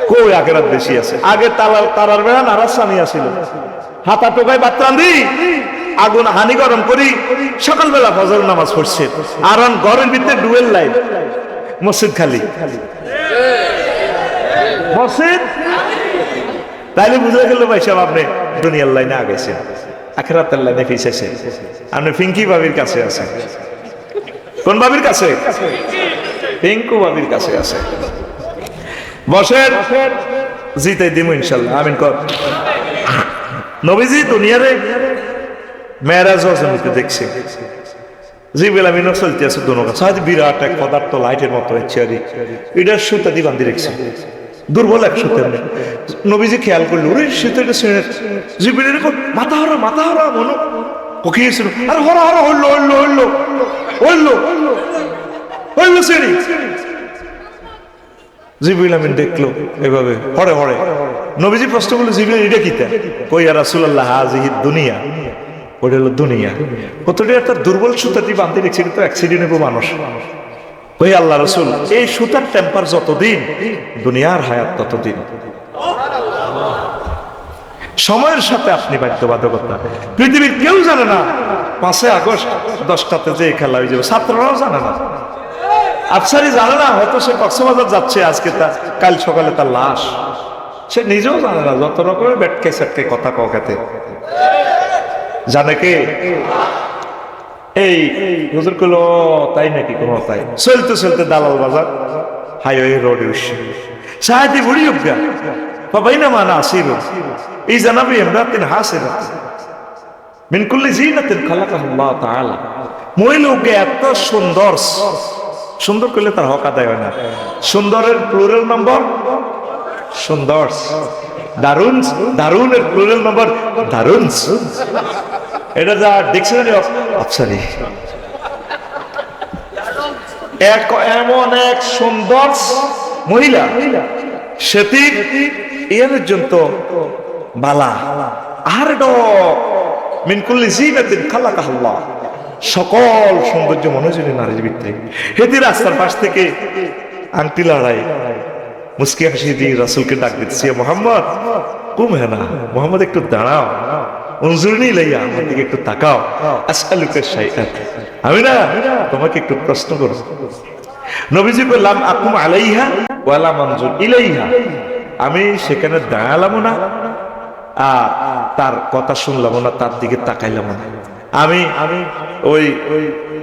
কই আখেরাত বেশি আছে। আগে তারার বেড়া নারাজ স্বামী আসিল, হাতা টোকায় বাত রান্ধি আগুন হানি গরম করি সকালবেলা ফজর নামাজ পড়ছে, আর ঘরের ভিতরে ডুয়েল লাইন, মসজিদ খালি মসজিদ। তাইলে বুঝে গেল ভাই সাহেব আপনি দুনিয়ার লাইনে আগেছেন, আখিরাতের লাইনে পিছাইছেন। আপনি ফিঙ্কি ভাবির কাছে আছেন। কোন ভাবির কাছে? পিঙ্কু ভাবির কাছে আছে। বসেন, জিতে দিব ইনশাল্লাহ। আমিন কর। নবীজি দুনিয়ারে মেরাজ হজমিতে দেখছে, জিবরিল আমিনও চলতে আছে দোনো কাছে, হয়তো বিরাট এক পদার্থ লাইটের মতো হচ্ছে আর এটা সুতা দিয়ে বান্ধি রেখেছে, দুর্বল এক সুতা। নবীজি খেয়াল করলো ওরে সুতো এটা ছেড়ে, জিবরিল মাথা হরা মনো পকিয়েছিল, আর হরা হইলো ছেড়ে। জিবরিল আমিন দেখলো এভাবে হরে নবীজি প্রশ্ন করলো, জিবরিল এটা কিতা? কই ইয়া রাসূলুল্লাহ হাযিহিদ দুনিয়া, ওটা হলো দুনিয়া। কতটা একটা দুর্বল সুতা দিয়ে বাঁধতে রেখেছে, কিন্তু অ্যাক্সিডেন্ট হবো মানুষ। ওই আল্লাহ রাসূল এই সুতার টেম্পার যতদিন দুনিয়ার হায়াত ততদিন। সময়ের সাথে আপনি বাধ্যবাধকতা। পৃথিবীর কেউ জানে না 5 আগস্ট 10টাতে যে খেলা হয়ে যাবে, ছাত্ররাও জানে না, আফসারি জানে না, হয়তো সে কক্সবাজার যাচ্ছে আজকে, কাল সকালে তার লাশ, সে নিজেও জানে না। যত রকমের ব্যাটকে সেটকে কথা কওয়াতে জানে কে? এই হুজুর কইলো তাই নাকি? কোন তাই। চলতে দালাল বাজার হাইওয়ে রোডে উঠছে, সাহায্যে বুড়ি উঠা বাবাইনা মানা আসির এই জানাবি ইমরাতিন হাসিরাত মিন কুল্লি জিনাতিন খালাকাহুল্লাহ তাআলা। মহিলাকে এত সুন্দর করলে তার হক আদায় হয় না। সুন্দরের প্লুরাল নম্বর সুন্দর, দারুনের প্লুরাল নম্বর দারুন। এটা যা ডিকশনারি অফ আফসারি। এমন এক সুন্দর মহিলা সেটি এর পর্যন্ত বালা আর মিন কুল্লি জিনাতিন খালাকাহুল্লাহ, সকল সৌন্দর্য মনোযোগী নারীর ভিত্তি। হেতি রাস্তার পাশ থেকে আংটি লড়াই মুস্কি হাসি দিয়ে রাসূলকে ডাক দিচ্ছে, মোহাম্মদ কুম হ্যাঁ না, মোহাম্মদ একটু দাঁড়াও, উনজুরনি লাইয়া আমার দিকে একটু তাকাও, আসআলুকা শাইআন, আমি না তোমাকে একটু প্রশ্ন করব। নবীজি বললাম আকুম আলাইহা ওয়ালা মানজুর ইলাইহা, আমি সেখানে দাঁড়ালাম না আর তার কথা শুনলাম না, তার দিকে তাকাইলাম না। আমি ওই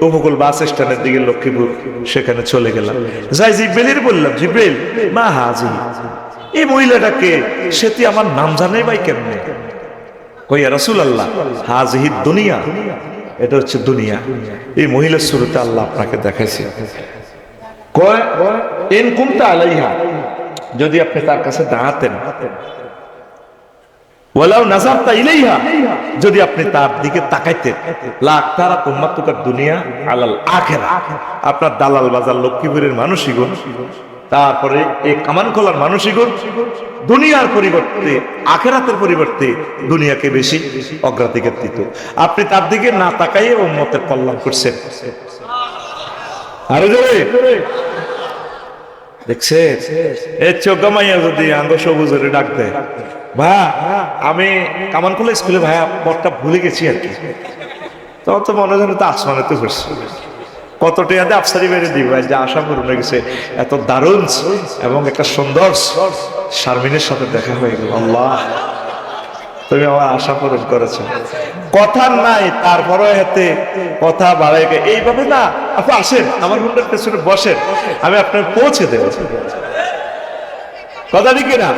উপকূল বাস স্ট্যান্ডের দিকে লক্ষ্মীপুর সেখানে চলে গেলাম, যাই জিব্রাইলের বললাম, জিব্রাইল মা হাজি, এই মহিলাটাকে সেটি আমার নাম জানে ভাই কেমনে? কইয়া রাসূলুল্লাহ হাযিহিদ দুনিয়া, এটা হচ্ছে দুনিয়া। এই মহিলার শুরুতে আল্লাহ আপনাকে দেখাইছে। কয় ইন কুনতা আলাইহা, যদি আপনি তার কাছে দাঁড়াতেন, ওয়ালাউ নাযারতা ইলাইহা, যদি আপনি তার দিকে তাকাইতেন, লা তারা উম্মাতুকা দুনিয়া আলাল আখিরা, আপনার দালাল বাজার লক্ষ্মীপুরের মানুষইগুন, তারপরে এই কামানখোলার মানুষইগুন দুনিয়ার পরিবর্তে আখিরাতের পরিবর্তে দুনিয়াকে বেশি অগ্রাধিকার দিত। আপনি তার দিকে না তাকাইয়ে উম্মতের কল্যাণ করছেন। আরে জোরে দেখছে এই চোগামাইয়া যদি আঙ্গ সবুজের ডাক দেয়, ভাইয়া আমি কামানখোলা স্কুলে ভাইয়া পথটা ভুলে গেছি আর কি, তখন তো মনে হয় তো আসমানে তো ঘুরছে, কত টিয়াতে আফসারি বেড়ে দিব যে আশা পূরণ হয়ে গেছে, এত দারুণ এবং একটা সুন্দর শারমিনের সাথে দেখা হয়ে গেল। আল্লাহ তুমি আমার আশা পূরণ করেছো। কথা নাই তারপরে হাতে কথা বাড়াই এইভাবে না, আপনি আসেন আমার হুন্ডার পেছনে বসেন, আমি আপনার পৌঁছে দেব, কথা ঠিক না?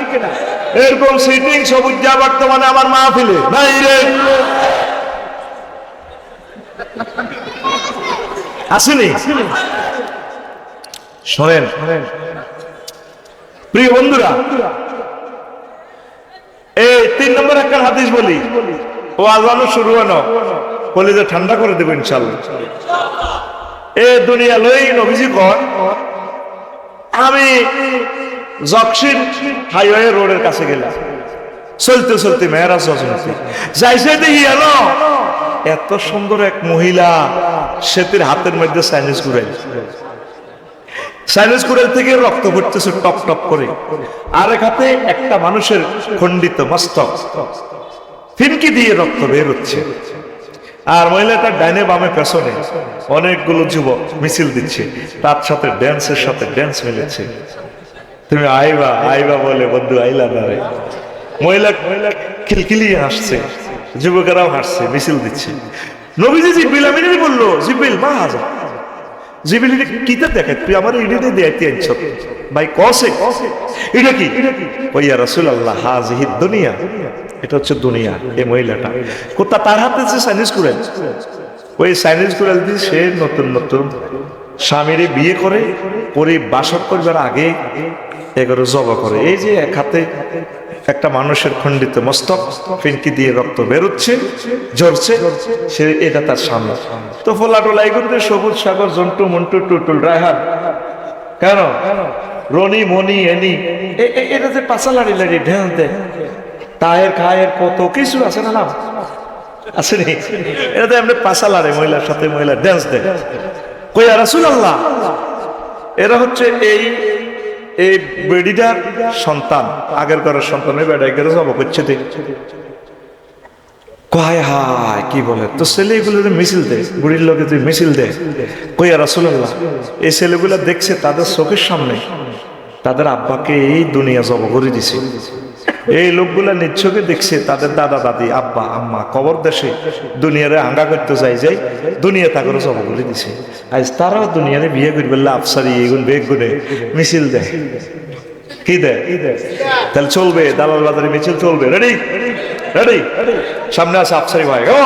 এরকম সিটিং সবুজ যা বর্তমানে আমার মাহফিলে নাই রে, আসেনি? শোনেন প্রিয় বন্ধুরা, এই 3 নম্বর একটা হাদিস বলি, ও আজানো শুরু হলো কলিজা ঠান্ডা করে দেবো ইনশাআল্লাহ। এ দুনিয়া লই নবীজি কর, আমি জকশিন হাইওয়ে রোডের কাছে গেলাম, চলতে চলতে মেয়েরা জজনতে যাইছে, দেখি এলো এত সুন্দর এক মহিলা সেতির হাতের মধ্যে চাইনিজ ঘুরাই, চাইনিজ কুড়াল থেকে রক্ত পড়তেছে টপ টপ করে, আর এক হাতে একটা মানুষের খণ্ডিত মস্তক, ফিনকি দিয়ে রক্ত বের হচ্ছে, আর মহিলাটার ডাইনে বামে পেছনে অনেকগুলো যুবক মিছিল দিচ্ছে, তার সাথে ড্যান্সের সাথে ড্যান্স মিলেছে। তুমি আইবা আইবা বলে বন্ধু আইলা না রে, মহিলা খিলখিলিয়ে হাসছে, যুবকেরাও হাসছে, মিছিল দিচ্ছে। নবীজি জিব্রিল আমিনই বললো, জিব্রিল মা হাজা, জিব্রিল কিতা দেখায় তুই আমার ইডিতে দেয়াইতে আনছ ভাই, কসে এটা কি? ওই ইয়া রাসূলুল্লাহ হাযিহি দুনিয়া, এটা হচ্ছে দুনিয়া। এই মহিলাটা কোথা, তার হাতে যে চাইনিজ কুড়াল, ওই চাইনিজ কুড়াল দিয়ে সে নতুন নতুন স্বামীরে বিয়ে করে বাসর করবার আগে এগুলো জবা করে। এই যে এক হাতে একটা মানুষের খণ্ডিত মস্তক, ফিনকি দিয়ে রক্ত বেরোচ্ছে, ঝরছে, সে এটা তার স্বামী। তো ফোলাটোলা এগুলো সবুজ সাগর জন্টু মন্টু টুটুল রায়হান, কেন রনি মনি এনি, এটা যে পাশা লাড়ি লাড়ি ঢেল দেয়, তায়ের খায়ের কত কিছু আছে না নাম আছে নি, এটা তো এমনি পাশা লাড়ে, মহিলার সাথে মহিলা ড্যান্স দেয়। কই ইয়া রাসূলুল্লাহ, এরা হচ্ছে এই এই বেডিটার সন্তান, আগের ঘরের সন্তান, ওই বেড়াই গেলে জব করছে, কয় হায় কি বলে, তো ছেলেগুলো মিছিল দেয়, বুড়ির লোকে তুই মিছিল দেয়। কই ইয়া রাসূলুল্লাহ, এই ছেলেগুলা দেখছে তাদের চোখের সামনে তাদের আব্বাকে এই দুনিয়া জব করে দিছে, এই লোকগুলা নিচ্ছকে দেখছে তাদের দাদা দাদি আব্বা আম্মা কবর দেশে দুনিয়ারে আঙ্গা করতে যাই যাই দুনিয়া তাকে জব করে দিছে, আজ তারাও দুনিয়ারে বিয়ে করবে আফসারি এগুন বেগ গুনে মিছিল দেয়। কি দেয়? তাহলে চলবে, দালাল বাজারে মিছিল চলবে। রেডি রেডি, সামনে আছে আফসারি ভাই, ও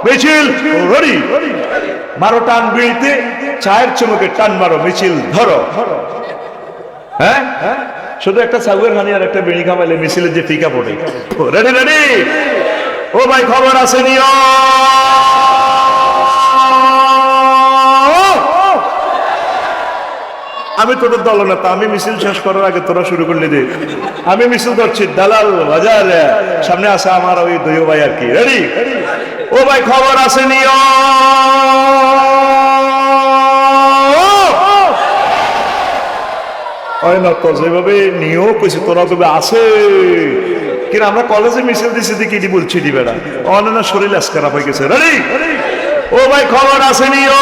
মিছিল রেডি, মারো টান বিড়িতে, চায়ের চুমুকে টান মারো, মিছিল ধরো। হ্যাঁ, শুধু একটা সাগুয়ের হানি আর একটা বিড়ি খাবাইলে মিছিলের যে ফিকা পড়ে। রেডি রেডি, ও ভাই খবর আছে নিও, আমি তোদের দলনেতা, আমি মিছিল শেষ করার আগে তোরা শুরু করলি দে, আমি মিছিল করছি দালাল বাজার, সামনে আছে আমার ওই দুই ভাই আর কি। রেডি, ও ভাই খবর আছে নিও, যেভাবে নিয়েও কইছি তোরা তবে আছে কিনা, আমরা কলেজে মিছিল দিছি দেখি এটি বলছি দি বেড়া, অন্য শরীর আজ খারাপ হয়ে গেছে। রেডি, ও ভাই খবর আছে নিও,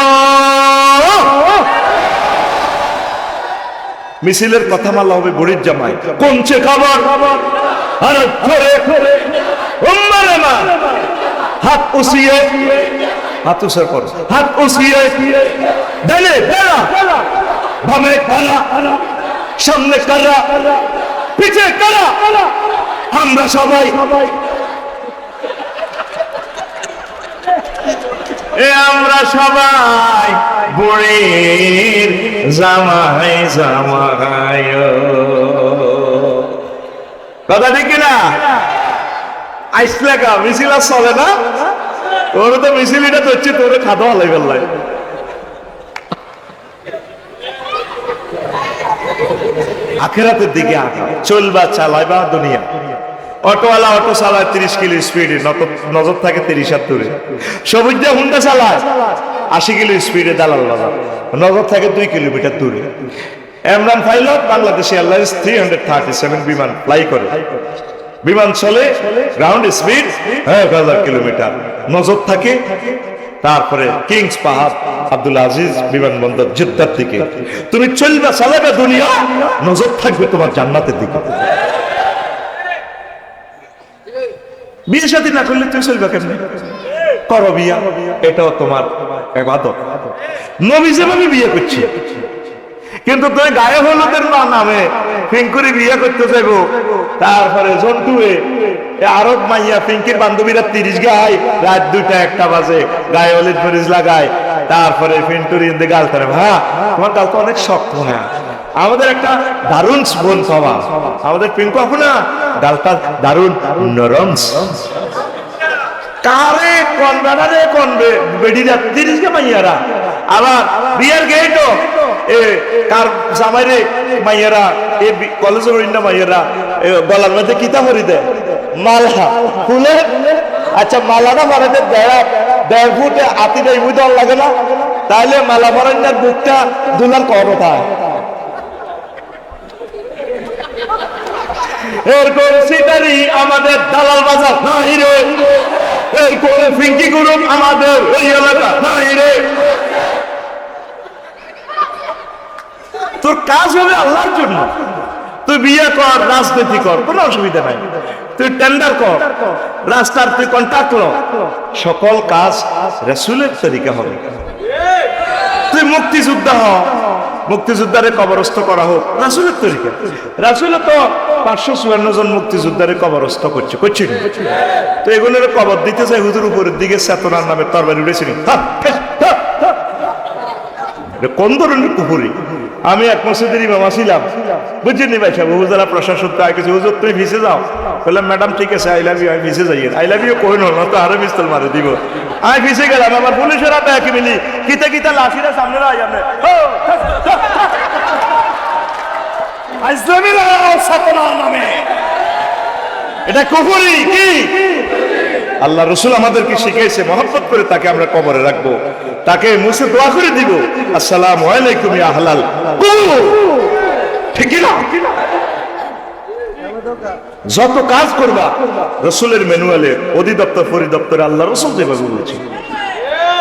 মিছিলের কথা মালা হবে বুড়ির জামাই, কোনছে খবর, হাত উসিয়ে, হাত উসার কর, হাত উসিয়ে, ডানে বেড়া, বামে কারা, সামনে কারা, পিছে কারা, আমরা সবাই এ আমরা সবাই বুড়ির জামাই জামাই। কথা ঠিক কিনা? আইসলে কা মিছিল আর চলে না? তোর তো মিছিল এটা হচ্ছে তোর খাদা হলাই বেল্লাই। আখেরাতের দিকে আগা চলবা চালাইবা দুনিয়া। অটোওয়ালা অটো চালায় 30 কিলো স্পিডে, নজর থাকে 30 হাত দূরে। সবুজ দিয়ে হুন্ডা চালায় 80 কিলো স্পিডে দালাল বাজার, নজর থাকে 2 কিলোমিটার দূরে। ইমরান পাইলট বাংলাদেশ এয়ারলাইন্স 337 বিমান ফ্লাই করে। বিমান চলে গ্রাউন্ড স্পিড 1000 কিলোমিটার, নজর থাকে তারপরে কিংস পাহাড় আব্দুল আজিজ বিমানবন্দর জেদ্দার দিকে। তুমি চলবা চালাবে দুনিয়া, নজর থাকবে তোমার জান্নাতের দিকে। বিয়ে শাদী না করলে তুমি চলবা কেমনে? করো বিয়া, এটাও তোমার ইবাদত। নবী যেভাবে বিয়ে করছে, কিন্তু তুমি গায়ে হলুদের নামে পিঙ্কুরি বিয়ে করতে যাবো, তারপরে জন্টুয়ে আরব মাইয়া পিঙ্কির বান্ধবীরা 30 গায়, রাত 2টা 1টা বাজে গায়ে হলুদ মরিচ লাগায়, তারপরে পিন্টুরি গাল করে। হ্যাঁ তোমার গাল তো অনেক শক্ত। হ্যাঁ আমাদের একটা দারুণ বোন সভা, আমাদের পিঙ্কু আপু না গালটা দারুণ নরম। কারে কোন বেড়ারে কোন বেডিরা 30 কে মাইয়ারা, আবার বিয়ার গেটও এ কার জামাইরে মাইয়ারা, এ কলেজের অন্য মাইয়ারা গলার মধ্যে কিতা ভরি দেয় মালা ফুলে। আচ্ছা মালাটা মারাতে 1.5 ফুট আতিটা ইমুই দল লাগে না? তাইলে মালা মারান্নার বুকটা দুলার কথা। এরকম সিটারি আমাদের দালাল বাজার নাই রে, এরকম ফিঙ্কি গ্রুপ আমাদের এই এলাকা নাই রে। তোর কাজ হবে আল্লাহর জন্য। তুই বিয়ে কর, রাজনীতি কর, কোনো অসুবিধা নাই। তুই টেন্ডার কর, রাস্তার তুই কন্ট্রাক্ট কর, সকল কাজ রাসূলের তরিকা হবে। তুই মুক্তিযোদ্ধা হ, মুক্তিযোদ্ধারে কবরস্থ করা হোক রাসূলের তরিকা। রাসূল তো 554 জন মুক্তিযোদ্ধারে কবরস্থ করছে তো এগুলোর কবর দিতে চাই হুজুর উপরের দিকে চেতনার নামে তরবারি উড়েছিল। কোন ধরনের কুফরি? আমি এক মসজিদের ইমাম ছিলাম, বুঝছেন ভাই সাহেব, হুজুরা প্রশাসন কিছু হুজুর তুমি ভিসে যাও। বললাম ম্যাডাম ঠিক আছে, আই লাভ ইউ, আমি ভিসে যাই। আই লাভ ইউ কই না তো আরো পিস্তল মারে দিব। আমি ভিসে গেলাম, আমার পুলিশের হাতে একে মিলি কিতা কিতা লাঠিরা সামনে রাই আপনি ইসলামী চেতনার নামে। এটা কুফরি কি? আল্লাহ রসুল আমাদেরকে শিখিয়েছে মহব্বত করে তাকে আমরা কবরে রাখবো, তাকে মুছে দোয়া করে দিব, আসসালামু আলাইকুম ইয়া আহলাল কুবুর। ঠিক না? যত কাজ করবা রসুলের ম্যানুয়ালে অধিদপ্তর পরিদপ্তরে আল্লাহ রসুল যেভাবে বলেছে,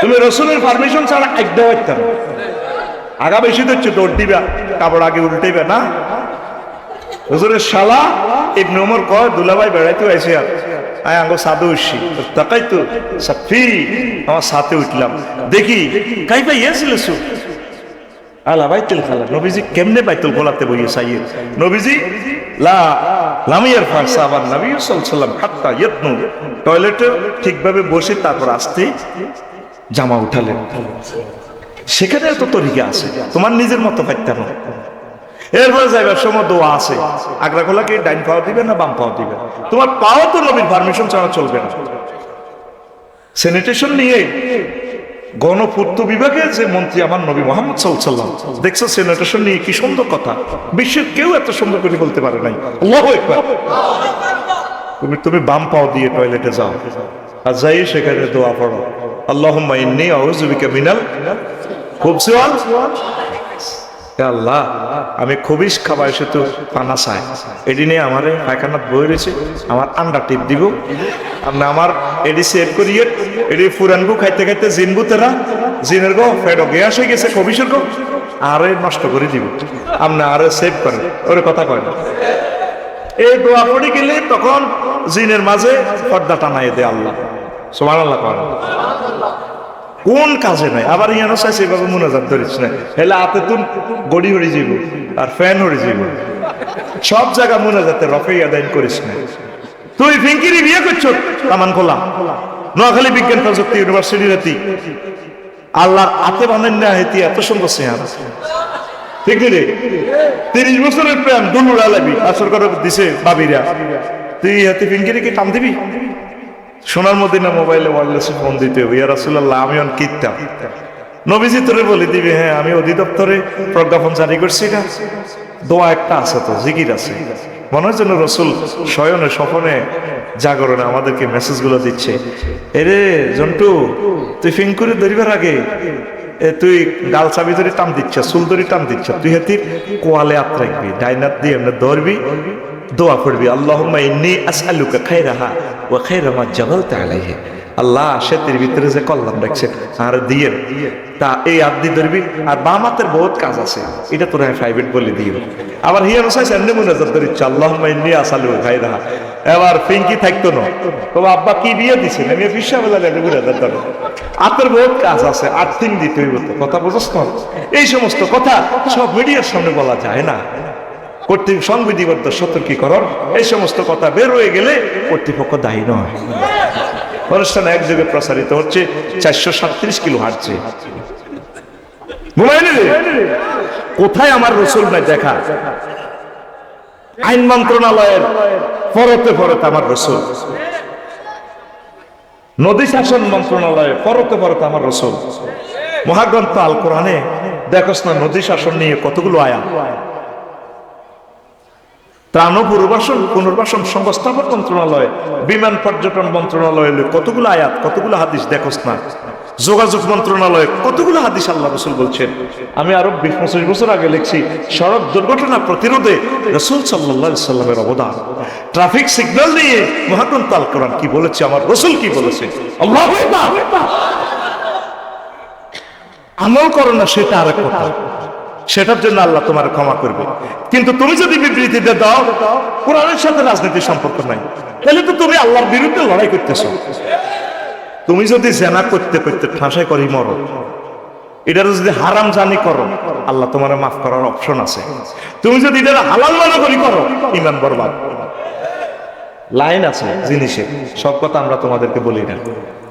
তুমি রসুলের পারমিশন ছাড়া একদম একটা আগা বেশি দিচ্ছে, দৌড় দিবা, কাপড় আগে উল্টেবা না। হুজুরের শালা ইবনে ওমর কয় দুলাভাই বেড়াইতে আইছে, আয় আঙ্গো সাথে উঠছি, তাকাই তো সাফি আমার সাথে উঠলাম, দেখি কাইফা ইয়েছিল সু আলা বাইতুল খালা। নবীজি কেমনে বাইতুল খোলাতে বইয়ে সাইয়ে, নবীজি লা লামিয়ার ফারসাবান নবী সাল্লাল্লাহু আলাইহি ওয়াসাল্লাম হাত্তা ইয়াতনু, টয়লেটে ঠিকভাবে বসে তারপর আস্তে জামা উঠালেন। সেখানে এত তরিকা আছে, তোমার নিজের মতো পাইতে না। এরপরে যাইবার সময় দোয়া আছে, আগ্রা খোলাকে ডাইন পাও দিবে না বাম পাও দিবে, তোমার পাও তো নবীর পারমিশন ছাড়া চলবে না। স্যানিটেশন নিয়ে গণপূর্ত বিভাগে যে মন্ত্রী আমার নবী মুহাম্মদ সাল্লাল্লাহু আলাইহি ওয়াসাল্লাম, দেখছো স্যানিটেশন নিয়ে কি সুন্দর কথা, বিশ্বের কেউ এত সুন্দর করে বলতে পারে নাই। আল্লাহু আকবার। তুমি বাম পাও দিয়ে টয়লেটে যাও, আর যাই সেখানে দোয়া পড়ো, আল্লাহুম্মা ইন্নী আউযু বিকা মিনাল খুবসি ওয়াল। আল্লাহ আমি খবিস খাবার এসে তো পানা চাই, এটি নিয়ে আমার পায়খানাত বই রয়েছে, আমার আন্ডা টিপ দিব, আপনি আমার এটি সেভ করিয়ে এটি ফুরানগু খাইতে খাইতে জিনবু তেরা জিনের গো ফেডো গ্যাস হয়ে গেছে খবিসের গো, আরে নষ্ট করে দিব, আপনি আরে সেভ করেন, ওরে কথা কয় না। এই দোয়া পড়ে গেলে তখন জিনের মাঝে পর্দা টানাই দেয় আল্লাহ, সুবহানাল্লাহ করেন। কোন কাজে নাই আবার ইয়ানো চাইছে এভাবে মুনাজাত ধরিস না, হেলে হাতে তুন গড়ি হরি যাইব আর ফ্যান হরি যাইব, সব জায়গা মুনাজাতে রফে আদায় করিস না। তুই ফিঙ্কিরি বিয়ে করছো তামান খোলা, নোয়াখালী বিজ্ঞান প্রযুক্তি ইউনিভার্সিটির এতি আল্লাহর হাতে বানান না হেতি এত সুন্দর চেহারা, ঠিক রে? 30 বছরের প্রেম দুলুড়া লাগবি আসর করে দিছে বাবিরা, তুই হাতে ফিঙ্গিরে কি টান দিবি? সোনার মদিনা মোবাইলে ওয়ারলেসে ফোন দিতে হবে, ইয়া রাসূলুল্লাহ আমি অন কিতাম নবীজি তোরে বলে দিবে, হ্যাঁ আমি অধিদপ্তরে প্রজ্ঞাপন জারি করছি না, দোয়া একটা আছে তো, জিকির আছে। মনে হয় যেন রসুল শয়নে স্বপনে জাগরণে আমাদেরকে মেসেজগুলো দিচ্ছে, এরে জন্টু তুই ফিঙ্কুরে ধরিবার আগে তুই গাল চাবি ধরে টান দিচ্ছ, চুল ধরে টান দিচ্ছ, তুই হাতির কোয়ালে হাত রাখবি, ডাইনাত দিয়ে এমনি ধরবি, দোয়া করবি, আল্লাহুম্মা ইন্নী আসআলুকা খায়রাহা ওয়া খায়রা মা জাবালতা আলাইহি। আল্লাহ সেতের ভিতরে যে কল্যাণ রাখছে আর দিয়ে তা এই হাত দিয়ে ধরবি, আর বাম হাতের বহুত কাজ আছে, এটা তোরা প্রাইভেট বলে দিও। আবার হিয়া রসাইস এমনি মুনাজাত ধরিচ্ছ, আল্লাহুম্মা ইন্নী আসআলুকা খায়রাহা। এবার ফিঙ্কি থাকতো না, তবে আব্বা কি বিয়ে দিছেন, আমি ফিসা বেলা লাগে মুনাজাত ধরো, হাতের বহুত কাজ আছে, আর্থিং দিতে হইব তো, কথা বুঝছ না? এই সমস্ত কথা সব মিডিয়ার সামনে বলা যায় না, কর্তৃপক্ষ সংবিধিবদ্ধ সতর্কীকরণ, এই সমস্ত কথা বের হয়ে গেলে কর্তৃপক্ষ দায়ী নয়। অনুষ্ঠান একযোগে প্রসারিত হচ্ছে 437 কিলো হাঁটছে, কোথায় আমার রসুল নাই দেখা? আইন মন্ত্রণালয়ের ফরতে ফরতে আমার রসুল, নদী শাসন মন্ত্রণালয়ে ফরতে ফরতে আমার রসুল, মহাগ্রন্থ আল কোরআনে দেখোস না নদী শাসন নিয়ে কতগুলো আয়াত, ত্রাণ পুনর্বাসন সংস্থাপন মন্ত্রণালয়, বিমান পর্যটন মন্ত্রণালয় কতগুলো আয়াত, কতগুলো হাদিস দেখোস না, যোগাযোগ মন্ত্রণালয় কতগুলো হাদিস আল্লাহ রসুল বলছেন। আমি আরো 20-25 বছর আগে লিখছি, সড়ক দুর্ঘটনা প্রতিরোধে রাসূল সাল্লাল্লাহু আলাইহি সাল্লামের অবদান, ট্রাফিক সিগন্যাল নিয়ে মহাগ্রন্থ আল কোরআন কি বলেছে, আমার রসুল কি বলেছে। আল্লাহু আকবার। আমল করো না সেটা আরেক কথা, সেটার জন্য আল্লাহ তোমার ক্ষমা করবে, কিন্তু তুমি যদি বিবৃতিতে দাও কোরআনের সাথে রাজনীতির সম্পর্ক নাই, তাহলে তো তুমি আল্লাহর বিরুদ্ধে লড়াই করতেছো। তুমি যদি জেনা করতে করতে ঠাঁসাই করি মরো, এটা যদি হারাম জানি করো, আল্লাহ তোমার মাফ করার অপশন আছে। তুমি যদি এটা হালাল মনে করি করো, ঈমান বরবাদ। লাইন আছে জিনিসের, সব কথা আমরা তোমাদেরকে বলি না,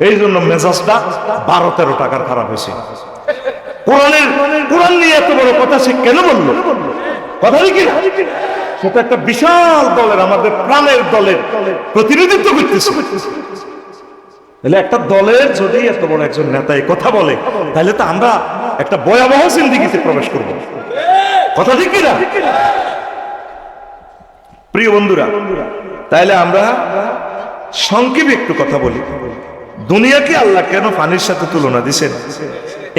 এই জন্য মেজাজটা 12-13 টাকার খারাপ হয়েছে। কোরআন নিয়ে এত বড় কথা সে কেন বললো? কথা কি সেটা একটা বিশাল দলের, আমাদের প্রাণের দলের প্রতিনিধিত্ব করতেছে। তাহলে একটা দলের যদি এত বড় একজন নেতা এই কথা বলে, তাহলে তো আমরা একটা ভয়াবহ জিন্দেগিতে প্রবেশ করব। কথা ঠিক কিনা? প্রিয় বন্ধুরা, তাইলে আমরা সংক্ষেপে একটু কথা বলি, দুনিয়াকে আল্লাহ কেন পানির সাথে তুলনা দিছেন?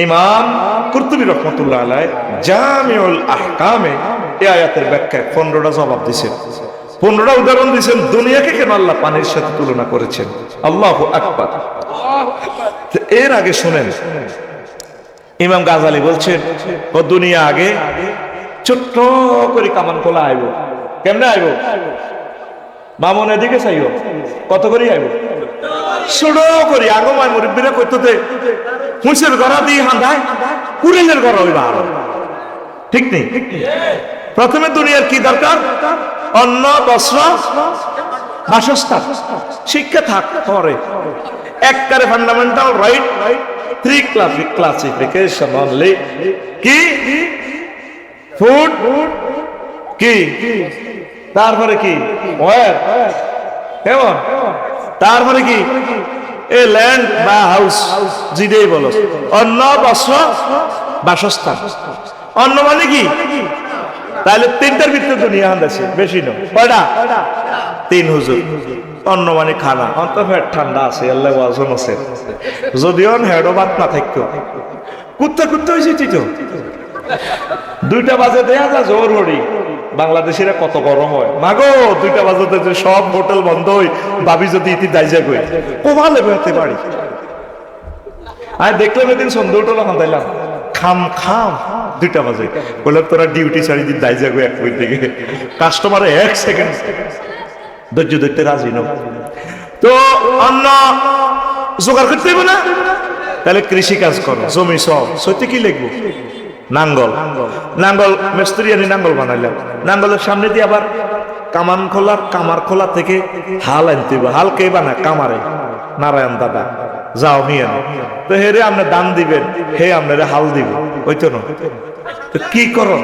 ইমাম কুরতুবী রাহমাতুল্লাহ আলাইহি জামিউল আহকামে এই আয়াতের ব্যাখ্যায় 15টা জবাব দিয়েছেন, 15টা উদাহরণ দিয়েছেন দুনিয়াকে কেন আল্লাহ পানির সাথে তুলনা করেছেন। আল্লাহু আকবার। এর আগে শুনেন, ইমাম গাজালি বলছেন ও দুনিয়া আগে ছোট্ট করে কামান খোলা আইব। কেমনে আইব? মামুন এদিকে চাইও, কত করে আইব? ছোট করি আগমায় মুরব্বীরা কইতে হুঁসের গড়া দিয়ে হাঁদায়, কুড়েলের গড়া হইবা আরো, ঠিক নেই? প্রথমে দুনিয়ার কি দরকার? অন্ন, বস্ত্র, বাসস্থান, শিক্ষা থাক পরে একবারে ফান্ডামেন্টাল রাইট, 3 ক্লাসিফিকেশন অনলি। কি? ফুড, কি তারপরে কি ওয়ার, কেমন, তারপরে কি এ ল্যান্ড বা হাউস, যেটাই বলো, অন্ন, বস্ত্র, বাসস্থান। অন্ন মানে কি? তাহলে 3টার ভিতরে দুনিয়া আছে, বেশি নয়। কয়টা? 3 হুজুর। অন্ন মানে খানা, অন্ত ফেট ঠান্ডা আছে, আল্লাহ ওয়াজন আছে, যদিও হেডও বাত না থাকতো কুত্তা হয়েছে তো 2টা বাজে দেয়া যা জোর হরি। বাংলাদেশিরা কত গরম হয় মাগো, 2টা বাজে সব হোটেল বন্ধ হই, ভাবি যদি ইতি দাইজা গই কোভালে বেতে পারি। আর দেখলাম এদিন সন্ধ্যা উঠলো হাঁদাইলাম খাম 2টা বাজে, বললাম তোরা ডিউটি ছাড়ি দিন দাইজা গো 1 মিনিট থেকে, কাস্টমারে 1 সেকেন্ড ধৈর্য ধরতে রাজি ন। তো অন্য জোগাড় করতে হইব না, তাহলে কৃষি কাজ করো, জমি সব সত্যি কি লিখবো? নাঙ্গল মিস্ত্রি আনি নাঙ্গল বানাইলাম, নাঙ্গলের সামনে দিয়ে আবার কামান খোলার কামার খোলা থেকে হাল আনতে হইব। হাল কে বানায়? কামারে। নারায়ণ দাদা যাও নিয়ে তো হেরে আপনি দান দিবেন, হে আপনারে হাল দিব, ওই তো না কি করো।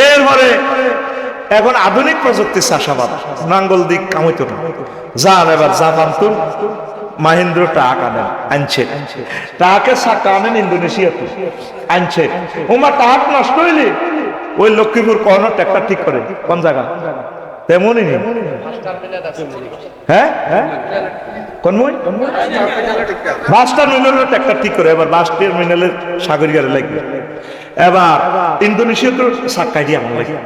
এরপরে এখন আধুনিক প্রযুক্তির চাষাবাদ, নাঙ্গল দিক কামাইতো না, যান এবার জাপান তুল মাহিন্দ্র ট্রাক আনেন, আনছে ট্রাকের চাকা আনেন ইন্দোনেশিয়াতে আনছে, ওমা ট্রাক নষ্ট হইলে ওই লক্ষ্মীপুর কর্নার ট্রাক্টর ঠিক করে কোন জায়গা তেমনই নেই। হ্যাঁ কোন মই বাস টার্মিনালের ট্রাক্টর ঠিক করে, এবার বাস টার্মিনালের সাগরিকারে লাগবে, এবার ইন্দোনেশিয়া তো চাক্কাই দিয়ে আমার লাগে।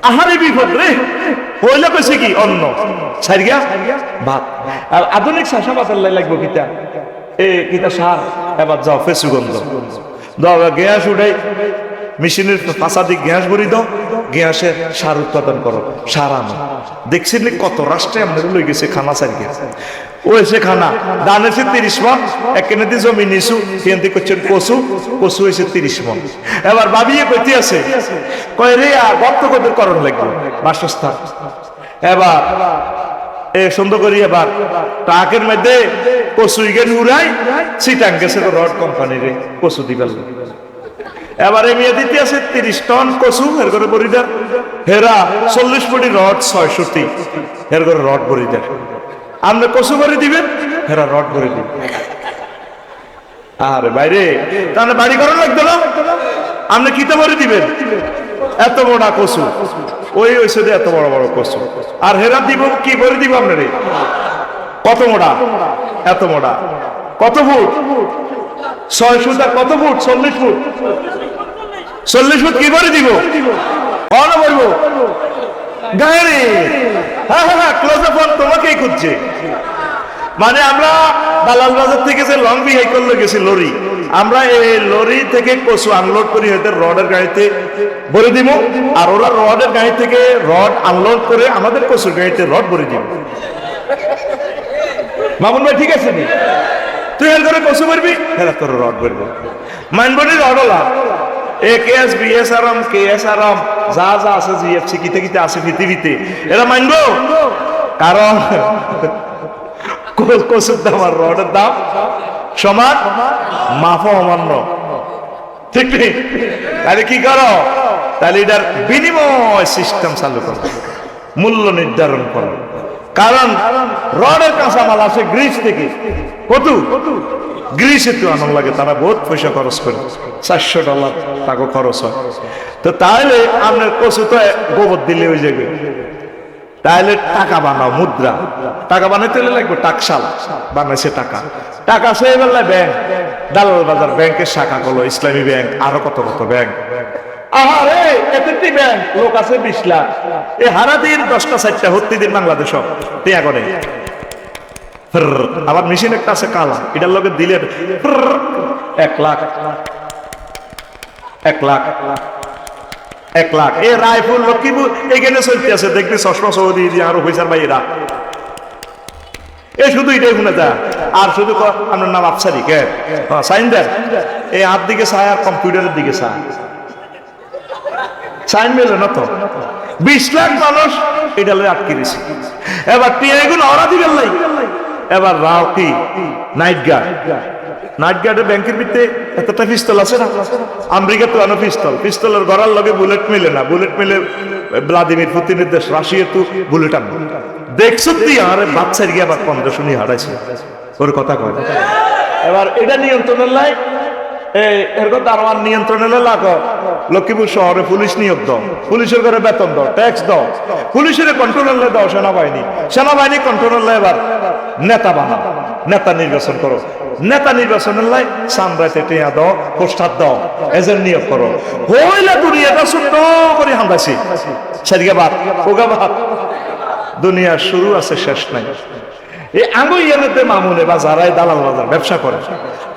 আহারে বিপদ রে, হইলে কইছে কি অন্য সারিয়া ভাত। আর আধুনিক চাষাবাদের লাগবো কিতা কিতা সার, এবার যাও ফেসুগন্ধ দাও, গ্যাস উঠাই মেশিনের পাশা দিক গ্যাস ভরি দাও, গ্যাসের সার উৎপাদন করো, সার আনো। দেখছেন কত রাষ্ট্রে আমাদের লই গেছে খানা সারিকে, ও এসে খানা দান হয়েছে 30 মন, এখানে দিয়ে জমি নিছু হিন্দি করছেন কচু, কচু হয়েছে 30 মন। এবার ভাবিয়ে কইতে আছে কয় রে গর্ত কদের করণ লাগবে বাসস্থান। এবার এ সুন্দর করি এবার ট্রাকের মধ্যে কচু ইগেন উড়াই সিটাং গেছে রড কোম্পানিরে কচু দিবেন। এবারে মেয়ে দিতে আছে 30 টন কচু, এর করে বরিদার হেরা 40 ফুটি রড 600টি, এর করে রড বরিদার আপনি কচু করে দিবেন, হেরা রড করে দিবেন। আরে বাইরে তাহলে বাড়ি করার লাগতো না, আপনি কিতে ভরে দিবেন এত বড় কচু, ওই হইছে এত বড় বড় কচু, আর হেরা দিব কি করে দিব আপনারে কত মোড়া, এত মোড়া কত ফুট 600, আর কত ফুট 40 ফুট, 40 ফুট কি করে দিব অন বলবো গাড়ি। হ্যাঁ হ্যাঁ হ্যাঁ ক্লোজ আপ তোমাকেই খুঁজছে। মানে আমরা দালাল বাজার থেকে যে লং ভেহিকল গেছি লরি, আমরা এই লরি থেকে কচু আনলোড করি হয়তো রডের গাড়িতে ভরে দিব, আর ওরা রডের গাড়ি থেকে রড আনলোড করে আমাদের কচুর গাড়িতে রড ভরে দিব। মামুন ভাই ঠিক আছে নি, তুই এর করে কচু ভরবি, এরা তোর রড ভরবো। মাইনবডি রডওয়ালা একেএস বিএসআরএম কেএসআরএম যা যা আছে জিএফসি কিতে কিতে আছে পৃথিবীতে, এরা মানবো, কারণ কচুর দাম আর রডের দাম সমান, মাফও অমান্য, ঠিক নেই। তাহলে কি করো, তাহলে এটার বিনিময় সিস্টেম চালু করো, মূল্য নির্ধারণ করো। কারণ রডের কাঁচামাল আছে গ্রিস থেকে, কত গ্রিসে তো আনন্দ লাগে, তারা বহুত পয়সা খরচ করে, $400 টাকা খরচ হয়। তো তাহলে আপনার কচু তো গোবর দিলে হয়ে যাবে, তাহলে টাকা বানাও, মুদ্রা টাকা বানাইতে লাগবে, টাকশাল বানাইছে টাকা, টাকা সেই বেলায় ব্যাংক, দালাল বাজার ব্যাংকের শাখা গুলো, ইসলামী ব্যাংক, আরো কত কত ব্যাংক। আহারে এতে ব্যাংক লোক আছে 20 লাখ, এ হারা দিন 10টা 4টা হত্যি দিন বাংলাদেশ টিয়া করে। আবার মেশিন একটা আছে কালা, এটার লোকে দিলে 1 লাখ 1 লাখ 1 লাখ। এ রায়পুর লক্ষ্মীপুর এখানে চলতে আছে, দেখবি চশমা সৌদি দিয়ে আরো হয়েছে ভাইরা, এ শুধু এটাই শুনে যা। আর শুধু আপনার নাম আফসারি কে সাইন দেন, এই হাত দিকে চায় আর কম্পিউটারের দিকে চায়, সাইন মেলে না তো। 20 লাখ মানুষ এটা লয়ে আটকে দিছে। এবার টিএগুলো ওরা দিবেন নাই, এবার রাও কি নাইট গার্ড, নাইট গার্ডের ব্যাংকের ভিতরে এতটা পিস্তল আছে না, আমেরিকা তো আনো পিস্তল, পিস্তলের গড়ার লগে বুলেট মিলে না, বুলেট মিলে ভ্লাদিমির পুতিনের দেশ রাশিয়া তো বুলেট আনবে। দেখছো তুই আরে বাচ্চার গিয়ে আবার 15 শুনি হারাইছে ওর কথা কয়। এবার এটা নিয়ন্ত্রণের লাই এরকম দারোয়ান নিয়ন্ত্রণের লাগো, লক্ষ্মীপুর শহরে পুলিশ নিয়োগ দাও, পুলিশের ঘরে বেতন দাও, ট্যাক্স দাও, পুলিশের কন্ট্রোলার দাও, সেনাবাহিনী কন্ট্রোলার এবার নেতা বানাও, নেতা নির্বাচন করো, নেতা নির্বাচনের লাই সামরাইতে টিয়া দাও, পোস্টার দাও, এজেন্ট নিয়োগ করো। হইলে দুনিয়াটা ছোট্ট করে হান্দাইছি, সেদিকে বাদ ওগা বাদ, দুনিয়ার শুরু আছে শেষ নাই। এই আঙ্গুইয়াতে মামুনে বা যারাই দালাল বাজার ব্যবসা করে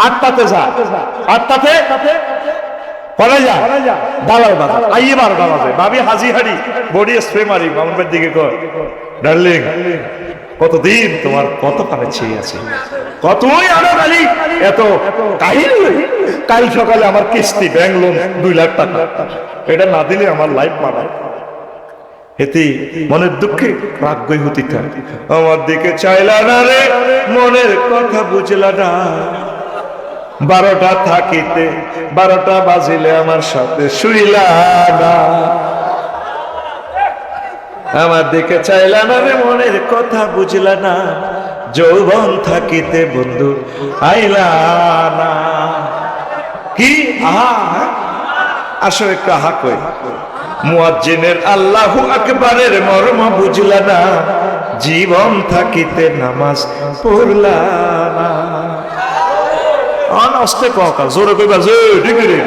8টাতে যা, 8টাতে পরে যা দালাল বাজার, আইয়ে 12টা বাজে ভাবি হাজি হাড়ি বডি স্প্রে মারি, মামুনের দিকে কয় ডার্লিং কতদিন তোমার কত পানে ছেয়ে আছে, কতই আরো গালি, এত কাহিনী। কাল সকালে আমার কিস্তি ব্যাংক লোন 2 লাখ টাকা, এটা না দিলে আমার লাইফ মানায়। এতে মনের দুঃখে রাগই হতি থাকে। আমার দিকে চাইলা না রে, মনের কথা বুঝলা না। 12টা থাকিতে 12টা বাজিলে আমার সাথে শুইলা না। আমার দিকে চাইলা না রে, মনের কথা বুঝলা না। যৌবন থাকিতে বন্ধু আইলা না। কি আহা, আসো একটু আহা কই। মুয়াজ্জিনের আল্লাহু আকবারের মর্ম বুঝলা না। জীবন থাকিতে নামাজ পড়লা না। অনস্তে কা জোরে কইবা জোরে।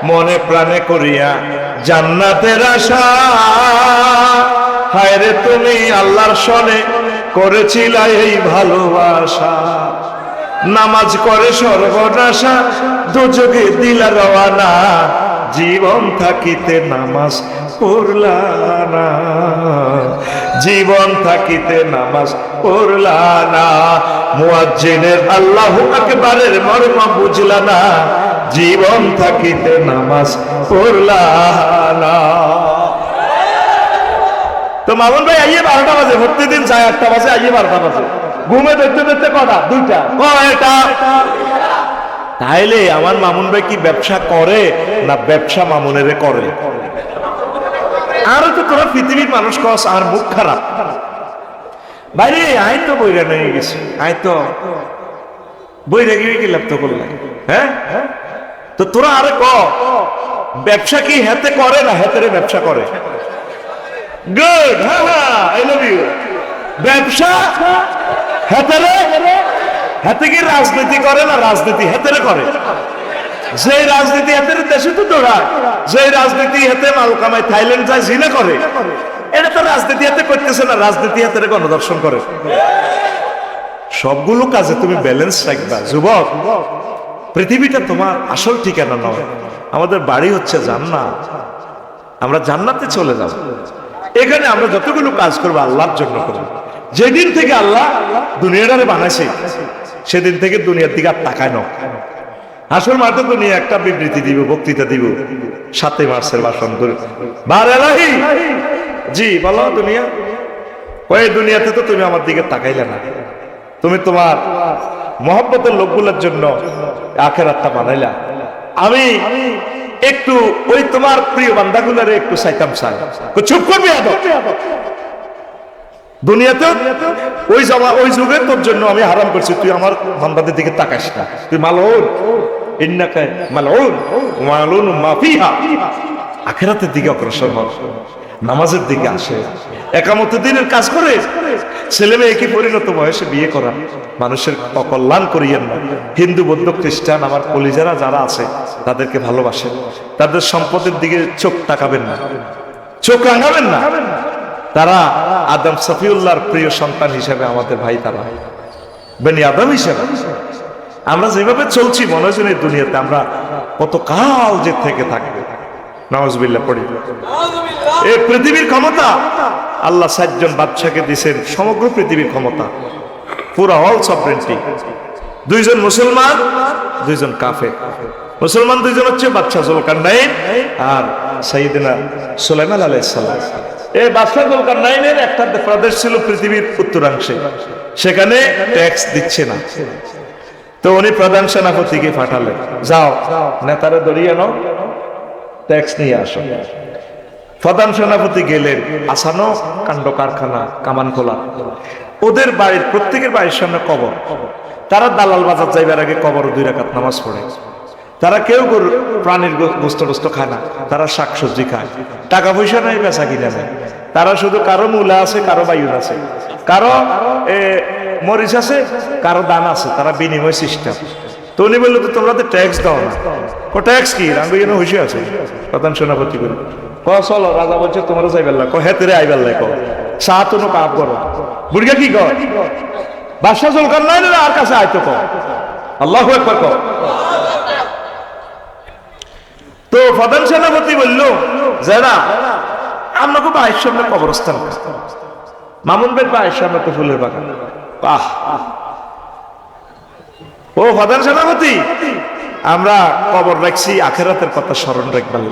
মনে প্রাণে করিয়া জান্নাতের আশা। হায় রে তুমি আল্লাহর শনে করেছিলা এই ভালোবাসা। নামাজ করে সর্বনাশা, দুযোগে দিলা রওয়ানা। জীবন থাকিতে নামাজ পড়লা না। জীবন থাকিতে নামাজ পড়লা না। মুয়াজ্জিনের আল্লাহু আকবারের মর্ম বুঝলা না। জীবন থাকিতে নামাজ পড়লা না। তো মামুন ভাই আইয়ে 12টা বাজে, প্রতিদিন যায় 1টা বাজে, আইয়ে 12টা বাজে। ঘুমে দেখতে দেখতে কটা? 2টা। কয়টা? তাইলে আমার মামুন ভাই কি ব্যবসা করে না ব্যবসা মামুনের করে? আরো তো তোরা পৃথিবীর মানুষ কস আর মুখ খারাপ। বাইরে আই তো বইরা নিয়ে গেছি, আই তো বইরা গিয়ে কি লাভ তো করলাম? হ্যাঁ, তো তোরা আরে ক ব্যবসা কি হেতে করে না হেতেরে ব্যবসা করে? গুড, হ্যাঁ হ্যাঁ, আই লাভ ইউ। ব্যবসা হেতেরে, হেতে কি রাজনীতি করে না রাজনীতি হেতেরে করে? যে রাজনীতি হেতেরে দেশে তো দৌড়ায়, যে রাজনীতি হেতে মাল কামাই থাইল্যান্ড যায় জিনা করে, এটা তো রাজনীতি হাতে করতেছে না, রাজনীতি হাতে গণদর্শন করে। সবগুলো কাজে তুমি ব্যালেন্স রাখবা যুবক। পৃথিবীটা তোমার আসল ঠিকানা নয়, আমাদের বাড়ি হচ্ছে জান্নাত। আমরা জান্নাতে চলে যাব। এখানে আমরা যতগুলো কাজ করবো আল্লাহর জন্য করবো। যেদিন থেকে আল্লাহ দুনিয়াটারে বানাইছে সেদিন থেকে দুনিয়ার দিকে আর তাকায় না। আসল মাঠে দুনিয়া একটা বিবৃতি দিব, বক্তৃতা দিব, 7 মার্চের ভাষণ করে বারেলাহি। জি বলো দুনিয়া, ওই দুনিয়াতে তো তুমি আমার দিকে তাকাইলে না। তুমি তোমার মহব্বতের লোকগুলোর জন্য আখেরাতটা বানাইলা। আমি একটু ওই তোমার প্রিয় বান্দাগুলারে একটু চাইতাম চাই। চুপ করবি দুনিয়াতে ওই জামা ওই যুগে তোর জন্য আমি হারাম করছি, তুই আমার বান্দাদের দিকে তাকাস না। তুই মালউন, ইন্নাকা মালউন মালউন মা ফিহা। আখিরাতের দিকে অগ্রসর হও, নামাজের দিকে আসে, একামতের দিনের কাজ করে, ছেলে মেয়েকে পরিণত বয়সে বিয়ে করা, মানুষের অকল্যাণ করিয়েন না। হিন্দু বৌদ্ধ খ্রিস্টান আমার কলিজারা যারা আছে তাদেরকে ভালোবাসেন, তাদের সম্পদের দিকে চোখ তাকাবেন না, চোখ রাঙাবেন না। তারা আদম সফিউল্লাহর প্রিয় সন্তান হিসেবে আমাদের ভাই, তারা বনি আদম হিসেবে। আমরা যেভাবে চলছি মনে হয় এই দুনিয়াতে আমরা কত কাল যে থেকে থাকবে। নাউজুবিল্লাহ পড়ি। এই পৃথিবীর ক্ষমতা আল্লাহ 7 জন বাদশাকে দিয়েছেন, সমগ্র পৃথিবীর ক্ষমতা, পুরা অল সভরেন্টি। 2 জন মুসলমান, 2 জন কাফের। মুসলমান 2 জন হচ্ছে বাদশা যুলকারনাইন আর সাইয়েদনা সুলাইমান আলাইহিস সালাম। এই বাদশা যুলকারনাইনের একটা প্রদেশ ছিল পৃথিবীর উত্তরাংশে, সেখানে ট্যাক্স দিচ্ছে না। তো উনি প্রধান সেনাপতিকে পাঠালেন, যাও নেতারা ধরিয়ে নাও, ট্যাক্স নিয়ে আসো। প্রধান সেনাপতি গেলেন, আসানো কাণ্ড কারখানা, কামান খোলা। ওদের বাড়ির প্রত্যেকের বাড়ির সামনে কবর। তারা দালাল বাজার যাইবার আগে কবর 2 রাকাত নামাজ পড়ে। তারা কেউ প্রাণীর গোস্ত খায় না, তারা শাকসবজি খায়। টাকা পয়সা নাই, বেচা কিনা নাই। তারা শুধু কারো মূলা আছে, কারো বায়ুর আছে, কারো মরিচ আছে, কারো দান আছে, তারা বিনিময় সিস্টেম। তো উনি বললো, তো তোমরা তো ট্যাক্স দাও না। ট্যাক্স কি? রাঙ্গু যেন হইসে আছে। প্রধান সেনাপতি বলে, চলো রাজা বলছে তোমরা যাইবেল্লা। হেতেরে আইবেল্লা ক সাহাতনো কাপ করো। বুড়িয়া কি কর? বাদশা যুলকারনাইন আর কাছে আইতো ক আল্লাহু আকবার ক। তো প্রধান সেনাপতি বলল, যারা আপনাকে বাড়ির সামনে কবরস্থান, মামুন ভাইয়ের বাড়ির সামনে তো ফুলের বাগান। আহ, ও প্রধান সেনাপতি, আমরা কবর রাখছি আখেরাতের কথা স্মরণ রাখবার।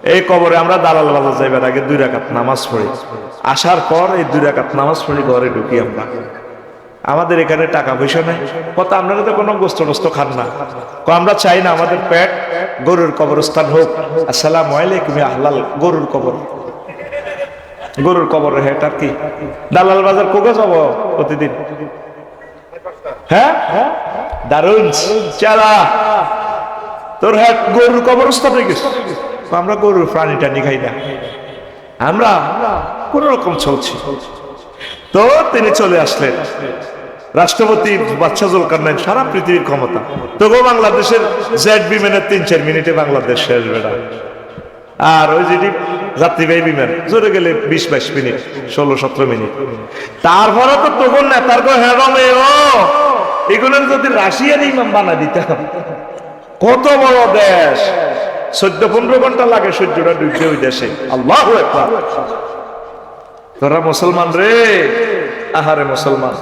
এই কবরে আমরা দালাল বাজার যাইবার আগে 2 রাকাত নামাজ পড়ি, আসার পর এই 2 রাকাত নামাজ পড়ি ঘরে ঢুকি আমরা। আমাদের এখানে টাকা পয়সা নেই, কত আপনারা তো কোনো গোস্ত টোস্ত খান না, আমরা চাই না আমাদের পেট গরুর কবরস্থান হোক। আসসালামু আলাইকুম আহলাল গরুর কবর, গরুর কবর হেট আর কি। দালাল বাজার কোকে যাব প্রতিদিন? হ্যাঁ দারুন চালা, তোর হেট গরুর কবরস্থান হয়ে গেছে। আমরা গরুর প্রাণী টানি খাই না, আমরা কোন রকম চলছি। তো তিনি চলে আসলেন, রাষ্ট্রপতি বাদশাহ জুলকারনাইন, সারা পৃথিবীর ক্ষমতা। তবু বাংলাদেশের জেড বিমানের 3-4 মিনিটে বাংলাদেশ শেষ বেড়া। আর ওই যে যাত্রীবাহী বিমান জোরে গেলে 20-22 মিনিট, 16-17 মিনিট। তারপরে তো তখন নেতার হেরমে এগুলোর যদি রাশিয়ান ইমাম বানা দিতাম, কত বড় দেশ, 14-15 ঘন্টা লাগে সূর্যটা ডুবতে ওই দেশে। আল্লাহু আকবার। তোরা মুসলমান রে, আহারে মুসলমান।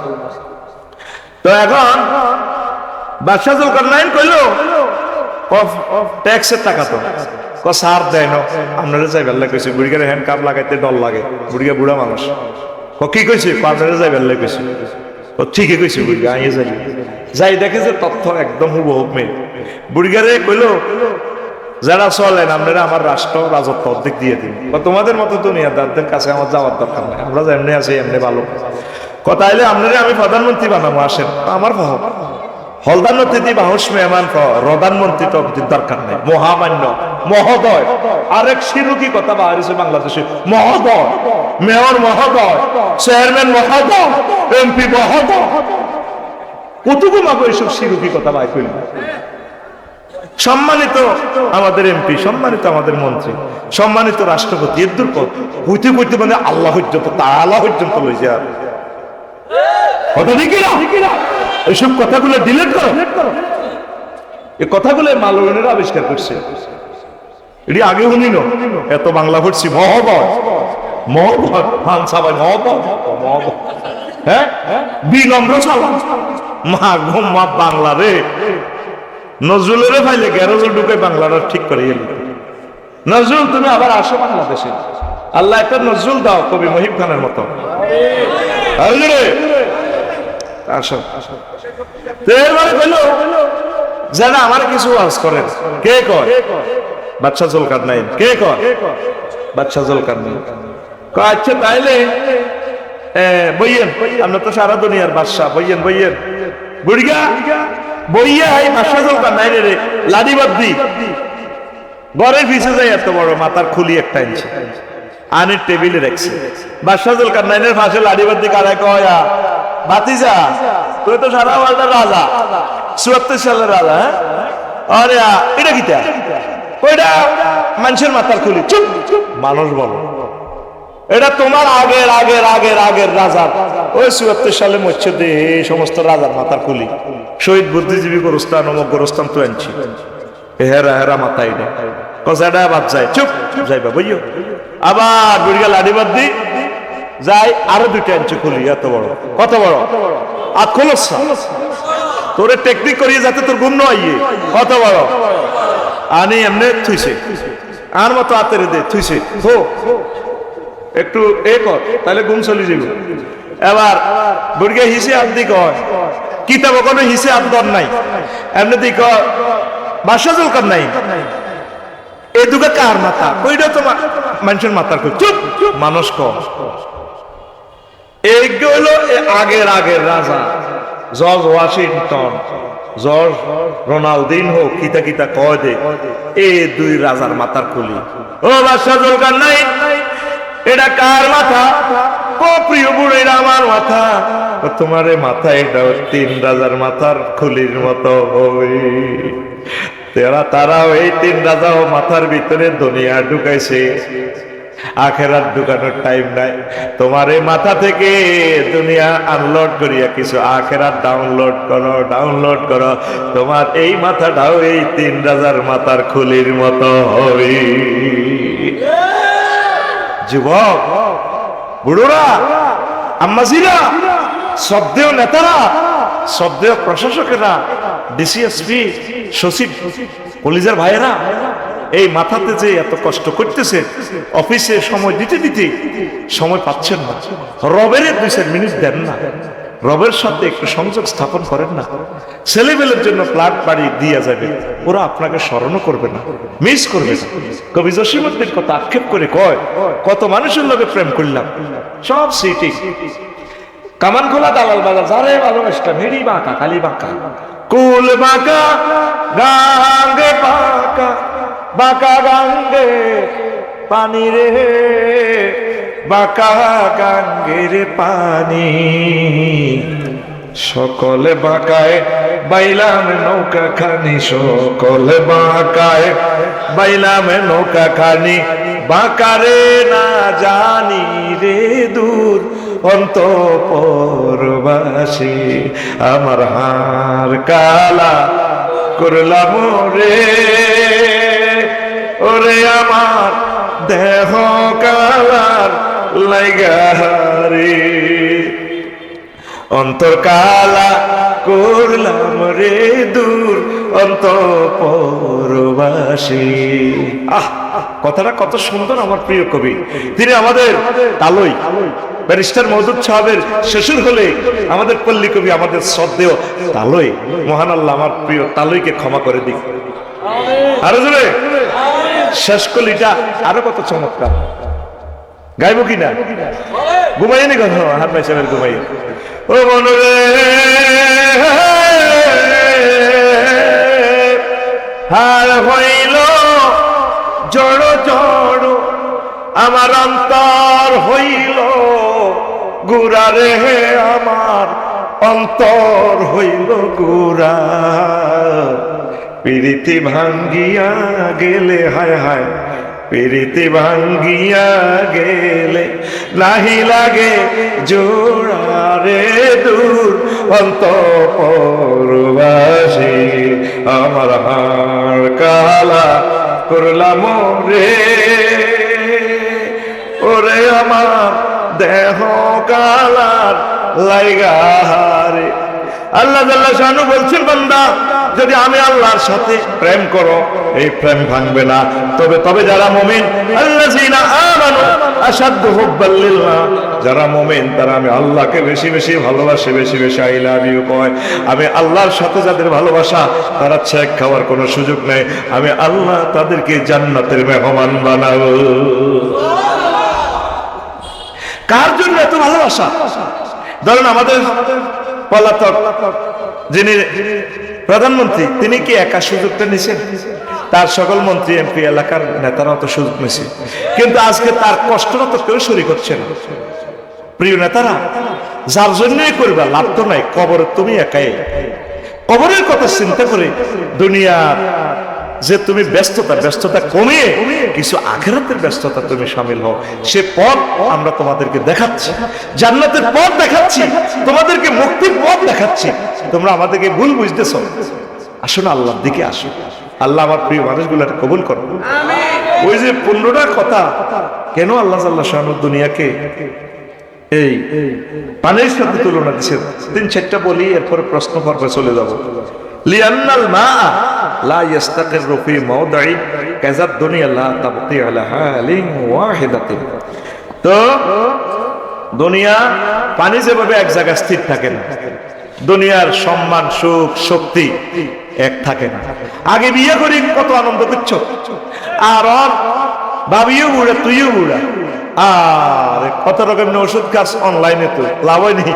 তো এখন বাদশাহ জুলকারনাইন কইল ট্যাক্সের টাকা তো সার দেয় না, আপনারা যাইবার কইছে। বুড়িগারে হ্যান্ড কাপ লাগাইতে ডর লাগে, বুড়িগা বুড়া মানুষ। কি কইছে? আপনারা যাইবার কইছে। ঠিকই কইছে, বুড়িগা আইয়ে যাই। যাই দেখে যে তথ্য একদম হুবহুব মিল। বুড়িগারে কইল যারা চলেন আপনারা আমার রাষ্ট্র রাজত্ব অর্ধেক দিয়ে দিন। তোমাদের মতো দুনিয়াদারদের কাছে আমার যাওয়ার দরকার নাই, আমরা যেমনি আছি এমনি ভালো। কথা হইলে আপনারা আমি প্রধানমন্ত্রী বানাবো, আসেন আমার হলদার অতিথি বাহুস মেহমান প্রধানমন্ত্রী তো দরকার নেই, মহামান্য মহোদয়। আরেক শিরুকি কথা বাহারিছে বাংলাদেশে, মহোদয়, মেয়র মহোদয়, চেয়ারম্যান মহোদয়, এমপি মহোদয়। কতটুকু মাগো এইসব শিরুকি কথা বাই কইল। সম্মানিত আমাদের এমপি, সম্মানিত আমাদের মন্ত্রী, সম্মানিত রাষ্ট্রপতি, এর দূর হইতে হইতে মানে আল্লাহ পর্যন্ত, তাআলা পর্যন্ত লই যায়। কথা ঠিক না? এইসব কথাগুলো ডিলিট করো। এই কথাগুলো মালবিনের আবিষ্কার করছে, এটি আগে শুনিল। এত বাংলা পড়ছি, মহোদয় মহোদয়, খান সাবাই মহোদয় মহোদয়, হ্যাঁ বিনম্র সালাম। মা গো মা, বাংলা রে নজরুলের ফাইলে গ্যারেজে ঢুকে বাংলাটা ঠিক করে এলি। নজরুল তুমি আবার আসো বাংলাদেশে, আল্লাহ একটা নজরুল দাও কবি মহিব খানের মতো। আসো যারা আমার কিছু ওয়াজ করেন, কে কয়? বাদশাহ জুলকারনাইন। কে কয়? বাদশাহ জুলকারনাইন। আচ্ছা তাইলে বইয়েন, আমরা তো সারা দুনিয়ার বাদশাহ, বইয়েন বইয়েন। বুড়িগা বইয়া এই বাদশাহ জুলকারনাইন রে লাডি বাদ্দি ঘরের পিছে যাই, এত বড় মাথার খুলি একটা ইঞ্চি আনের টেবিলে রাখছে। বাদশাহ জুলকারনাইনের পাশে লাডি বাদ্দি কারে কয়, ভাতিজা তুই তো সারা ওয়ার্ল্ডের রাজা, 74 সালের রাজা। হ্যাঁ আরে এটা কিটা? ওইটা মানুষের মাথার খুলি। চুপ, মানুষ বলো এটা তোমার আগের আগের আগের আগের রাজার, ওই 74 সালে মরছে দে এই সমস্ত রাজার মাথার খুলি। শহীদ বুদ্ধিজীবী গোরস্থান, অমুক গোরস্থান তো আনছি। হেরা হেরা মাথা এটা কষাটা বাদ যায়। চুপ যাইবা বইও। আবার বুড়িয়া লাডি বাদ দি যাই, আরো 2টা আনছে খুলি। এত বড়, কত বড় আর খোলস তোরে টেকনিক করিয়ে যাতে তোর গুম নয়। কত বড় আনি এমনি থুইছে, আর মতো হাতের দে থুইছে। হো একটু এ কর, তাহলে গুম চলে যাব। এবার বুড়িয়া হিসে আপ দি কয়, কিতাব কোনো হিসে আপ দর নাই, এমনি দি কয় বাদশাহ জুলকারনাইন এই দুটো কার মাথা? ওইটা তো মানুষের মাথার খুব। চুপ, মানুষ কম। এইগুলো আগের আগের রাজা, জর্জ ওয়াশিংটন, জর্জ রোনাল্ডিনহো, কিতা কিতা কয় দে, এই 2 রাজার মাথার খুলি। ও বাদশাহ জুলকারনাইন এটা কার মাথা? ও প্রিয় বুড়ো, এটা আমার মাথা। তোমার মাথা এটা 3 রাজার মাথার খুলির মতো হবে। তারাও এই 3 রাজাও মাথার ভিতরে দুনিয়া ঢুকাইছে, আখেরাত ঢুকানোর টাইম নাই। তোমার এই মাথা থেকে দুনিয়া আনলোড করিয়া কিছু আখেরাত ডাউনলোড করো, ডাউনলোড করো। তোমার এই মাথাটাও এই 3 রাজার মাথার খুলির মতো হবে। যুবক, বুড়োরা, আম্মাজিরা, শ্রদ্ধেয় নেতারা, শ্রদ্ধেয় প্রশাসকেরা, ডিসিএসপি, সচিব, পুলিশের ভাইয়েরা, এই মাথাতে যে এত কষ্ট করতেছে, অফিসে সময় দিতে দিতে সময় পাচ্ছেন না, রবের 2-4 মিনিট দেন না, রবের সাথে একটু সংযোগ স্থাপন করেন না। ছেলেবেলের জন্য প্লাট বাড়ি দিয়ে যাবে, ওরা আপনাকে স্মরণও করবে না, মিস করবে না। কবি জসিমউদ্দিন কত আক্ষেপ করে কয়, কত মানুষের লোকে প্রেম করলাম, সব সিটি কামান খোলা দালাল বাজার, যারে ভালোবাসতাম হেডি বাঁকা, খালি বাঁকা, কুল বাঁকা গাঙ্গে বাঁকা, বাঁকা গাঙ্গে পানি রে, বাঁকা গাঙ্গের পানি, সকলে বাঁকায় বাইলাম নৌকা খানি, সকলে বাঁকায় বাইলাম নৌকা খানি, বাঁকারে না জানি রে দূর অন্তঃপুরবাসী, আমার হার কালা করলাম রে, ওরে আমার দেহ কালার লাইগা রে, অন্তর কালা করলাম রে দূর অন্তঃপুরবাসী। কথাটা কত সুন্দর আমার প্রিয় কবি। তিনি আমাদের তালই ব্যারিস্টার মওদুদ সাহেবের শ্বশুর হলে আমাদের পল্লী কবি, আমাদের শ্রদ্ধেয় তালই। মহান আল্লাহ আমার প্রিয় তালইকে ক্ষমা করে দিক। আরো জোরে শেষ কলিটা আরো কত চমৎকার, গাইবো কিনা? ঘুমাইয়ে নি কথা হাত ভাই সাহেবের ঘুমাইয়ে। ও মনরে হার হইল জড় জড়, আমার অন্তর হইল গুড়া রে, আমার অন্তর হইল গুড়া, প্রীতি ভাঙ্গিয়া গেলে, হায় হায় প্রীতি ভাঙ্গিয়া গেলে নাহি লাগে জোড়া রে দূর অন্তঃপুরবাসী, আমার হার কালা করলাম রে, ওরে আমার দেহ কালার লাইগা রে। আল্লাহ জাল্লা শানু বলছেন, বান্দা যদি আমি আল্লাহর সাথে প্রেম করো, এই প্রেম ভাঙবে না। তবে যারা মুমিন, আল্লাযীনা আমানু আশাদ্দু হুব্বাল লিল্লাহ, যারা মুমিন তারা আমি আল্লাহকে বেশি বেশি ভালোবাসে, বেশি বেশি আই লাভ ইউ কয়। আমি আল্লাহর সাথে যাদের ভালোবাসা, তারা ছেক খাওয়ার কোনো সুযোগ নেই। আমি আল্লাহ তাদেরকে জান্নাতের মেহমান বানাবো। কার জন্য এত ভালোবাসা? ধরুন আমাদের পলাতক যিনি প্রধানমন্ত্রী, তিনি কি একা সুযোগটা নিছেন? তার সকল মন্ত্রী এমপি এলাকার নেতারা তো সুযোগ নিছে, কিন্তু আজকে তার কষ্টটা তো কেউ শরীক হচ্ছে না। প্রিয় নেতারা, যার জন্যই করবা লাভ তো নাই, কবর তুমি একাই। কবরের কথা চিন্তা করে দুনিয়ার যে তুমি ব্যস্ততা কমিয়ে কিছু আখিরাতের ব্যস্ততা তুমি শামিল হও। সে পথ আমরা তোমাদেরকে দেখাচ্ছি, জান্নাতের পথ দেখাচ্ছি, তোমাদেরকে মুক্তির পথ দেখাচ্ছি। তোমরা আমাদেরকে ভুল বুঝতেছ, আসুন আল্লাহর দিকে আসো। আল্লাহ আমার প্রিয় মানুষগুলোকে কবুল করো। ওই যে 15টা কথা কেন আল্লাহ জাল্লা শানু দুনিয়াকে এই পানির সাথে তুলনা দিচ্ছে, 3-4টা বলি, এরপরে প্রশ্ন পর্বে চলে যাব। লিআন্নাল মা লা ইস্তাকিরু ফি মাওদি'i কাযাদ দুনিয়া লা তাবকি আলা হালিন ওয়াহিদাতিন। তো দুনিয়া পানি যেভাবে এক জায়গায় স্থির থাকে না, দুনিয়ার সম্মান সুখ শক্তি এক থাকে না। আগে বিয়ে করি কত আনন্দ করছো, আর ভাবিও বুড়া, তুইও বুড়া, আর কত রকমের ওষুধ কাজ অনলাইনে, তো লাভ হয় নেই,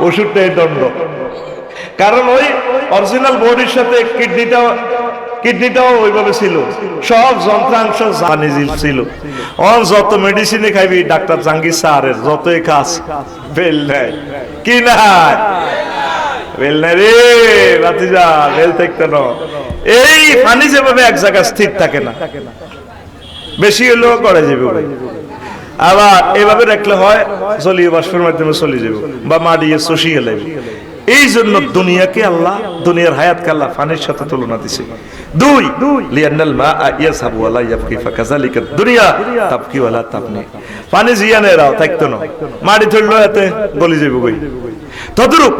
ওষুধটাই দণ্ড। কারণ ওই অরিজিনাল বডির সাথে কিডনিটাও ওইভাবে ছিল, সব যন্ত্রাংশ জানিজিল ছিল। যত মেডিসিনে খাইবি ডাক্তার জাহাঙ্গীর স্যারের যতই কাজ, বেল নাই কি নাই, বেল নাই রে বাতিজা, বেল থাকতে না। এই পানি যেভাবে এক জায়গায় স্থির থাকে না, বেশি হলেও করে যাবে, আবার এভাবে রাখলে হয় জলীয় বাষ্পের মাধ্যমে চলে যাবে বা মাটিয়ে চষিয়ে লাগবে। এই জন্য দুনিয়াকে আল্লাহ, দুনিয়ার হায়াতকে আল্লাহ পানির সাথে তুলনা দিছে। 2 লিআন্নাল মাআ ইয়াসহাবু ওয়া লা ইয়াবকি ফাকাযালিকা দুনিয়া তাবকি ওয়া লা তাবনি। পানি জিয়ানে রাও থাকতো না, মাটি ধরলো এতে গলি যাবে কই। তদ্রূপ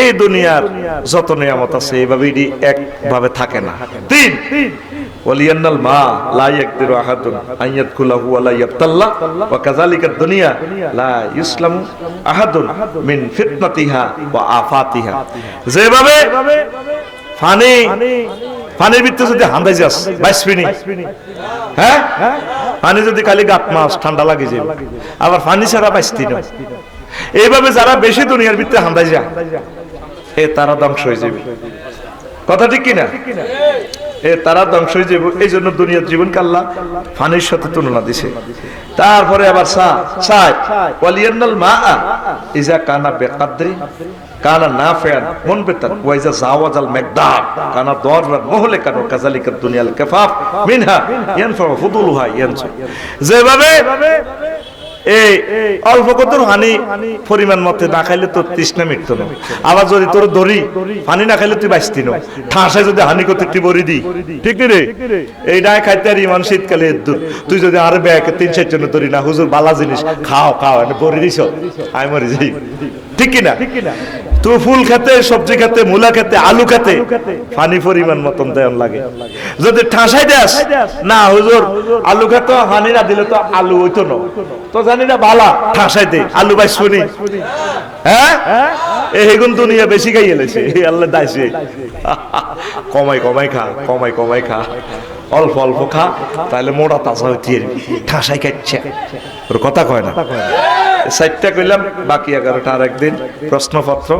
এই দুনিয়ার যত নিয়ামত আছে এইভাবে একভাবে থাকে না। 3 ওয়ালিয়ান্নাল মা লা ইয়াকদিরু আহাদুন আন ইয়াদখুলাহু ওয়া লা ইয়াবতাল্লা ওয়া কাযালিকা দুনিয়া লা ইসলামু আহাদুন মিন ফিতনাতিহা ওয়া আফাতিহা। যেভাবে পানির ভিতরে যদি হান্দাই যাস 22 মিনিট, হ্যাঁ পানি যদি খালি গাত মাস ঠান্ডা লাগে যাবে, আবার পানি ছাড়া 22 দিন। এইভাবে যারা বেশি দুনিয়ার ভিতরে হান্দাই যায় তারা ধ্বংস হয়ে যাবে। কথা ঠিক কিনা? তারা ধ্বংস হয়ে যাবে। এই জন্য দুনিয়ার জীবনকে আল্লাহ পানির সাথে তুলনা দিছে। তারপরে আবার ওয়ালিয়ান্নাল মা ইজা কানা বিকাদরি কানা নাফিআন মুনবিতান ওয়া ইজা জাওয়াজাল মিকদার কানা দাররান মুহলিকান কাযালিকা দুনিয়াল কাফাফ মিনহা ইয়ানফা ফুদুলুহা ইয়ানসু। যেভাবে এই অল্প কতর হানি পরিমাণ মতে না খাইলে তোর তৃষ্ণা মিটতো না, আবার যদি তোর দড়ি পানি না খাইলে তুই বাঁচতি না, ঠাসায় যদি হানি করতে তুই বড়ি দি, ঠিক রে এই ডায় খাইতে আর ইমান শীতকালে দূর, তুই যদি আরে ব্যাগ 3-4 জন ধরি না হুজুর বালা জিনিস খাও খাও বড়ি দিছ আই মরি যাই, ঠিক কিনা? তুই ফুল খেতে, সবজি খেতে, মূলা খেতে, আলু খেতে পানি পরিমাণ মতন দেন লাগে। যদি ঠাসাই দেস না হুজুর আলু খেত হানি না দিলে তো আলু হইতো না, তো জানি না বালা ঠাসাই দে আলু বাই শুনি, হ্যাঁ এইগুন দুনিয়া বেশি খাই এলেছে আল্লাহ দাইছে। কমাই কমাই খা, কমাই কমাই খা, অল্প অল্প খা, তাহলে মোটা তাজা হইতে ঠাসাই খাচ্ছে। ওর কথা কয় না। 4টা কইলাম, বাকি 11টা আর একদিন প্রশ্নপত্র,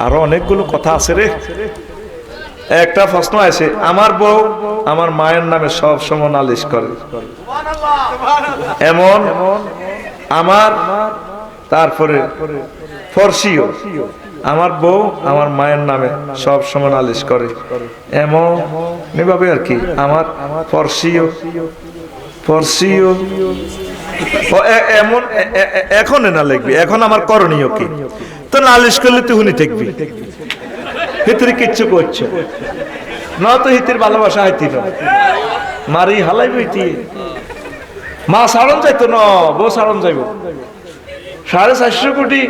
আরো অনেকগুলো কথা আছে রে। একটা প্রশ্ন আছে, আমার বউ আমার মায়ের নামে সব সময় নালিশ করে, এমন আমার, তারপরে ফরসিও আমার বউ আমার মায়ের নামে সব সময় নালিশ করে, এমন এভাবে আর কি আমার ফরসিও ফরসিও এমন এখন না লিখবি, এখন আমার করণীয় কি? তো নালিশ করলে তুই হুনি থাকবি, ভিতরে কিচ্ছু করছে না, তো হিতের ভালোবাসা হইতি না, মারি হালাই বইতি, মা সারণ যাইতো না, বউ সারণ যাইব। 450 কোটি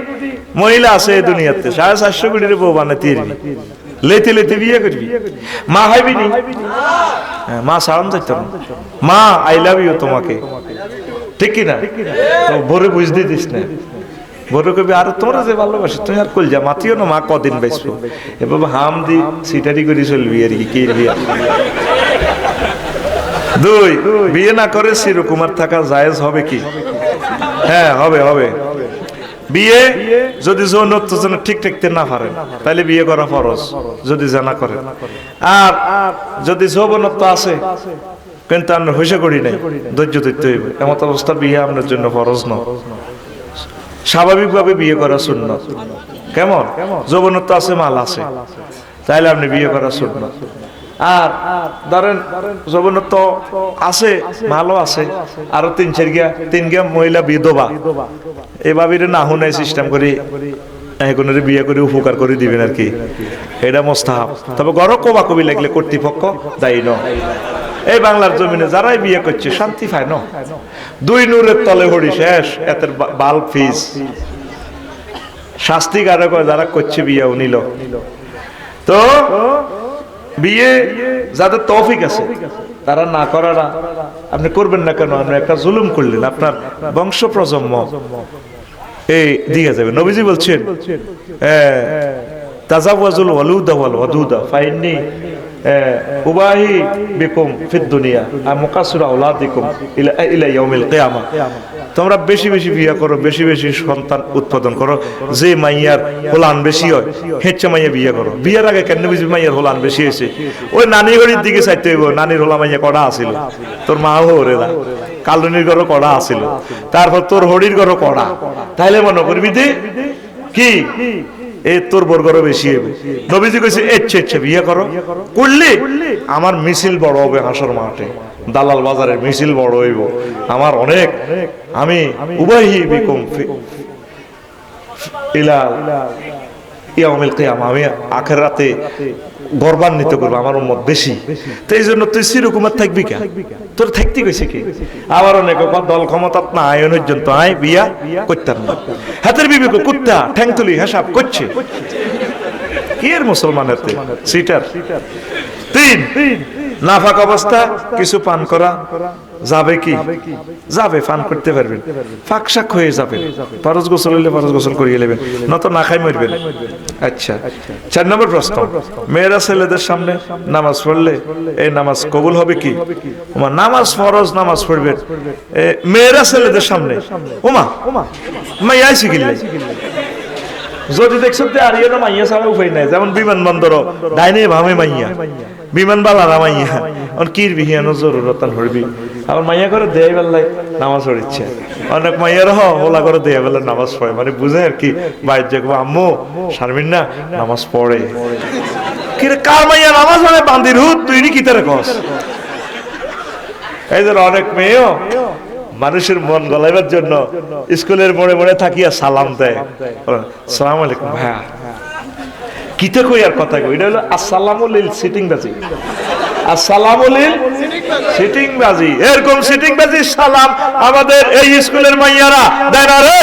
মহিলা আছে এই দুনিয়াতে, 450 কোটির বউ বানাতে লেতে লেতে বিয়ে করবি, মা হইবি নি, মা সারণ যাইতো না, মা আই লাভ ইউ তোমাকে, ঠিক কিনা? তো বড় বুঝতে দিস না, বড় কবি আর তোমরা যে ভালোবাসি তুমি আর কল যা মাতিও না, মা কদিন বাঁচবো এভাবে হাম দি সিটারি করে চলবি আর কি। বিয়ে 2 বিয়ে না করে চিরকুমার থাকা জায়েজ হবে কি? হ্যাঁ হবে হবে। বিয়ে যদি যৌনত্ব ঠিক থাকতে না পারেন তাহলে বিয়ে করা ফরজ যদি জানা করেন, আর যদি যৌবনত্ব আছে কিন্তু আমরা হইসা করি নাই, ধৈর্য ধরতে হইবে, এমন অবস্থা বিয়ে আপনার জন্য ফরজ নয়। স্বাভাবিকভাবে বিয়ে করা সুন্নাত। কেমন? যৌবনত্ব আছে, মাল আছে, তাইলে আপনি বিয়ে করা সুন্নাত। আর ধরেন যৌবনত্ব আছে, মালও আছে, আরো 3 গিয়া মহিলা বিধবা, এভাবে না হুনাই সিস্টেম করি এগুলোর বিয়ে করে উপকার করে দিবেন আর কি, এটা মোস্তাহাব। তবে গড় কবা কবি লাগলে কর্তৃপক্ষ দায়ী ন। এই বাংলার জমিনে যারাই বিয়ে করছে শান্তি পায় না, 2 নূরের তলে হড়ি শেষ, এতের বাল ফিজ শাস্তি কারক যারা করছে বিয়ে নিল। তো বিয়ে যাদের তৌফিক আছে তারা না করারা আপনি করবেন না কেন? আপনি একটা জুলুম করলেন, আপনার বংশ প্রজন্ম এই দিকে যাবে। নবীজি বলছেন তাজাওয়াজুল ওয়ালুদা ওয়াল ওয়াদুদা ফাইন্নি উবাহি বিকুম ফিদ দুনিয়া আর মুকাসসিরু আওলাদিকুম ইলা ইয়াউমিল কিয়ামা। তোমরা বেশি বেশি বিয়ে করো, বেশি বেশি সন্তান উৎপাদন করো, যে মাইয়ার হোলান বেশি হয় হেচ্ছে মাইয়া বিয়ে করো। বিয়ের আগে কেন বুঝবি মাইয়ার হোলান বেশি হয়েছে? ওই নানি ঘড়ির দিকে চাইতে হইব, নানির হোলা মাইয়া কড়া আছিল, তোর মা হরে না, কালুনির ঘরও কড়া আছিল, তারপর তোর হরির ঘরও কড়া, তাইলে মনে করবি দে কি এই তোর বর্গরও বেশি হবে। নবীজি কইছে ইচ্ছে বিয়ে করো, করলে আমার মিছিল বড় হবে, হাসর মাঠে দালাল বাজারের মিছিল বড় হইব, আমার অনেক, আমি উবাহি বিকুম ইলা ইয়াউমিল কিয়ামা, আমি আখিরাতে গর্বান্বিত করবো আমার উম্মত বেশি। তো এই জন্য তুই চিরকুমার থাকবি কে? তোর থাকতে কইছে কি? আবার অনেক দল ক্ষমতাত না আয়নের জন্য আয় বিয়া করতাম না, হাতের বিবেক কুত্তা ঠ্যাং তুলি হিসাব করছে কি এর মুসলমানের সিটার। 3 নাফাক অবস্থা কিছু পান করা যাবে কি? যাবে, পান করতে পারবেন, ফাঁকশাক হয়ে যাবে, ফরজ গোসল হইলে ফরজ গোসল করিয়ে নেবেন, নত না খাই মরবেন। আচ্ছা, 4 নম্বর প্রশ্ন, মেয়েরা ছেলেদের সামনে নামাজ পড়লে এই নামাজ কবুল হবে কি? ওমা, নামাজ ফরজ নামাজ পড়বেন মেয়েরা ছেলেদের সামনে, ওমা মাইয়া আইসি কিনলে যদি দেখছেন আর ইয়ে মাইয়া ছাড়া উপায় নাই, যেমন বিমানবন্দর ডাইনে ভামে মাইয়া, বিমান বালারা মাইয়া, কির বিহিয়ানো জরুরতান হরবি, আবার মাইয়া করে দেয় বেলায় নামাজ পড়িচ্ছে, অনেক মাইয়ার ওলা করে দেয়া বেলা নামাজ পড়ে, মানে বুঝে আর কি বাইর যাবো আম্মু শারমিন না নামাজ পড়ে, কিরে কার মাইয়া নামাজ পড়ে বান্দির হুত তুই নি কি তারে কস। এই যে অনেক মেয়েও মানুষের মন গলাইবার জন্য স্কুলের মোড়ে মোড়ে থাকিয়া সালাম দেয়, সালাম আলাইকুম ভাইয়া, কিতে কই আর কথা কই, এটা হলো আসসালামুলিল সিটিং বাজি, আসসালামুলিল সিটিং বাজি, এরকম সিটিং বাজি সালাম আমাদের এই স্কুলের মাইয়ারা দেয় না রে।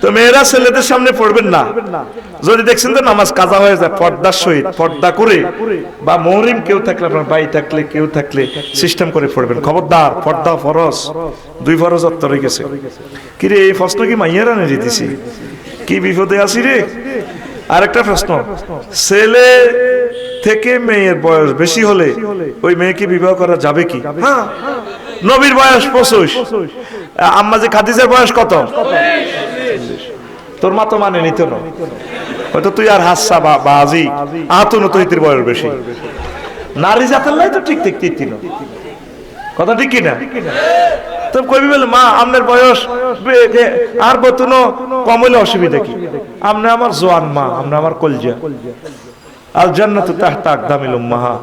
তো মেয়েরা ছেলেদের সামনে পড়বেন না, যদি দেখছেন তো নামাজ কাজা হয়ে যায় পর্দার সহিত, পর্দা করে বা মুহরিম কেউ থাকলে, আপনার ভাই থাকলে কেউ থাকলে সিস্টেম করে পড়বেন, খবরদার পর্দা ফরজ, 2 ফরজ অত্তরে গেছে। কিরে এই প্রশ্ন কি মাইয়ারা নিয়ে দিছি, কি বিপদে আছি রে। আরেকটা প্রশ্ন, ছেলে থেকে মেয়ের বয়স বেশি হলে ওই মেয়েকে বিবাহ করা যাবে কি? হ্যাঁ, নবীর বয়স 25, আম্মা যে খাদিজার বয়স কত? তোর মা তো মানে নিত না, হয়তো তুই আর হাসা বা আজি আহত তো ইতির বয়স বেশি, নারী জাতের লাই তো ঠিক ঠিক তিন, কথা ঠিক কিনা? তো কইবি বলে মা আপনার বয়স আর বতুনো কম হইলে অসুবিধা কি, আপনি আমার জোয়ান মা, আপনি আমার কলজা, আল জান্নাতু তাহতা আকদামিল উম্মাহা,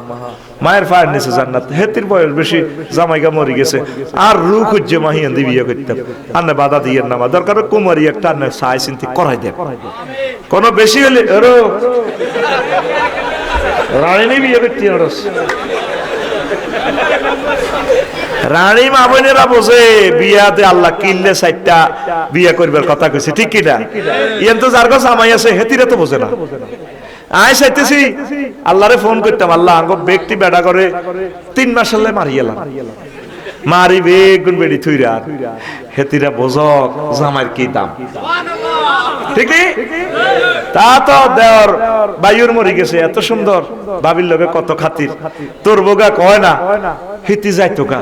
মায়ের পায়ের নিচে জান্নাত। হেতির বয়স বেশি, জামাইগা মরি গেছে, আর রূহ খুঁজে মাহিয়ান দি বিয়ে করতাম, আন্না বাধা দিয়ে নামা দরকার, কুমারী একটা আন্না সাই চিন্তি করাই দেন, কোন বেশি হলে রানী বিয়ে করতে রানী মা বোনেরা বোঝে বিয়াতে আল্লাহ কিনলে 4টা বিয়ে করবার কথা কইছে, ঠিক কিনা? ইয়ান তো যার কাছে জামাই আছে হেতিরা তো বোঝে না। আয় চাইতেছি আল্লাহরে ফোন করতাম, আল্লাহ আঙ্গ ব্যক্তি বেড়া করে 3 মাস হলে মারি এলাম, মারি বেগুন বেড়ি থুইরা, হেতিরা বোঝক জামাইয়ের কি দাম, ঠিক তা তো দেওয়ার বায়ুর মরি গেছে, এত সুন্দর ভাবির লগে কত খাতির, তোর বোগা কয় না হিতি যাইতো কা,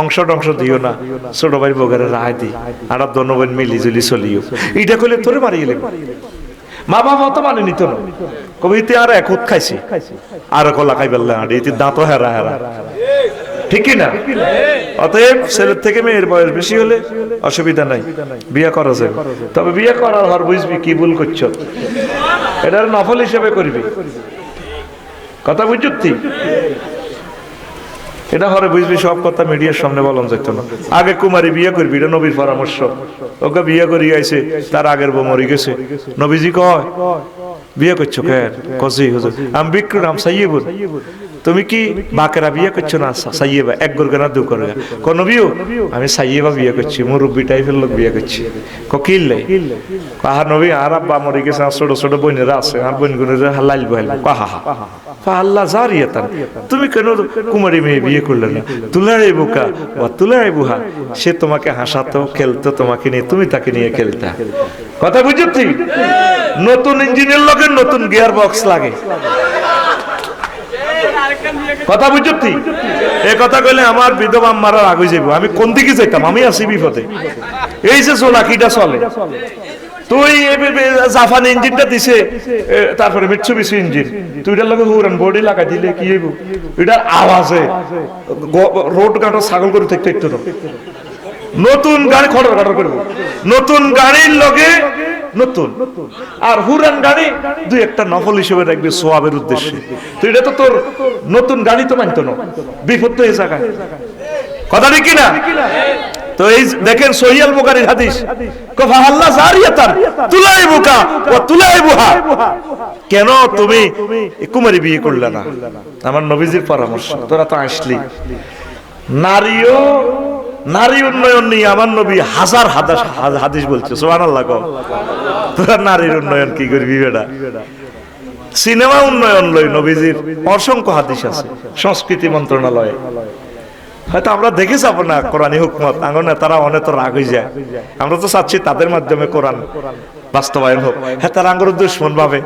অংশ টংশ দিও না, ছোট ভাই বোগারে রায় দি, আর দনবন মিলি জুলি চলিও, এটা কইলে তোরে মারি গেলে মা বাবা তো মানে নিত না, কবিতে আর এক খুদ খাইছি আর কলা খাই বললে এটি দাঁত হেরা হেরা, ঠিক না? অতএব ছেলের থেকে মেয়ের বয়স বেশি হলে অসুবিধা নাই, বিয়ে করা যায়, তবে বিয়ে করার হর বুঝবি কি ভুল করছো, এটার নফল হিসেবে করবি, কথা বুঝছি? এটা হরে বুঝবি, সব কথা মিডিয়ার সামনে বলন যেত না। আগে কুমারী বিয়ে করবি, এটা নবীর পরামর্শ, ওকে বিয়ে করি আইছে তার আগের বউ মরি গেছে, নবীজি কয় বিয়ে করছো কেন? কজি হুজুর আমি বিক্রু নাম সাইয়েবুর, তুমি কি বাকেরা বিয়ে করছো না? সাইয়েবা, এক গরগা না 2 গরগা, কোন নবীও আমি সাইয়েবা বিয়ে করছি, মুরব্বি টাইপের লোক বিয়ে করছি, কিল্লে কাহার নবী আর আব্বা মরে গেছে, আর ছোট ছোট বোনেরা আছে, আর বোন গুনেরা হালাইল বহাইল, কাহা আল্লাহ জারিয়াতান, তুমি কেন কুমারী মেয়ে বিয়ে করলে না? তুলারে বুকা ও তুলারে বুহা, সে তোমাকে হাসাতো খেলতো তোমাকে নিয়ে, তুমি তাকে নিয়ে খেলতা, কথা বুঝছি? নতুন ইঞ্জিনের লগে নতুন গিয়ার বক্স লাগে, কথা বুঝছি? এই কথা কইলে আমার বিধবা আম্মারা আগে যাইব, আমি কোন দিকে যাইতাম, আমি আছি বিপদে। এই যে সোলাকিটা চলে, তুই জাপান ইঞ্জিনটা দিছে, তারপরে মিৎসুবিশি ইঞ্জিন, তুই এটার লগে হুরান বডি লাগাই দিলে কি হইব? এটার আওয়াজে রোড কাটা ছাগল করে থাকতে একটু নতুন গাড়ি খড়র খড়র করবো, নতুন গাড়ির লগে নতুন, আর হুরান গাড়ি 2-1টা নফল হিসেবে রাখবি সোয়াবের উদ্দেশ্যে, তো এটা তো তোর নতুন গাড়ি তো মানতো না, বিপদ তো এই জায়গায়, কথা ঠিক কিনা? তো এই দেখেন সহিহ আল বুখারীর হাদিস, কফা আল্লাহ জারিয়াতান তুলাইবুকা ওয়া তুলাইবুহা, কেন তুমি কুমারী বিয়ে করলে না? আমার নবীজির পরামর্শ, তোরা তো আসলি, নারী উন্নয়ন নিয়ে আমার নবী হাজার হাদিস বলছে, সুবহানাল্লাহ। তোরা নারীর উন্নয়ন কি করবি বেটা? সিনেমা উন্নয়ন লই নবীজির অসংখ্য হাদিস আছে সংস্কৃতি মন্ত্রণালয়ে। হয়তো আমরা দেখে যাবো না কোরআনী হুকমত, আঙ্গন তারা অনেক রাগ হয়ে যায়। আমরা তো চাচ্ছি তাদের মাধ্যমে কোরআন বাস্তবায়ন হোক। হ্যাঁ, তারা আঙ্গর দুশ্মন ভাবে।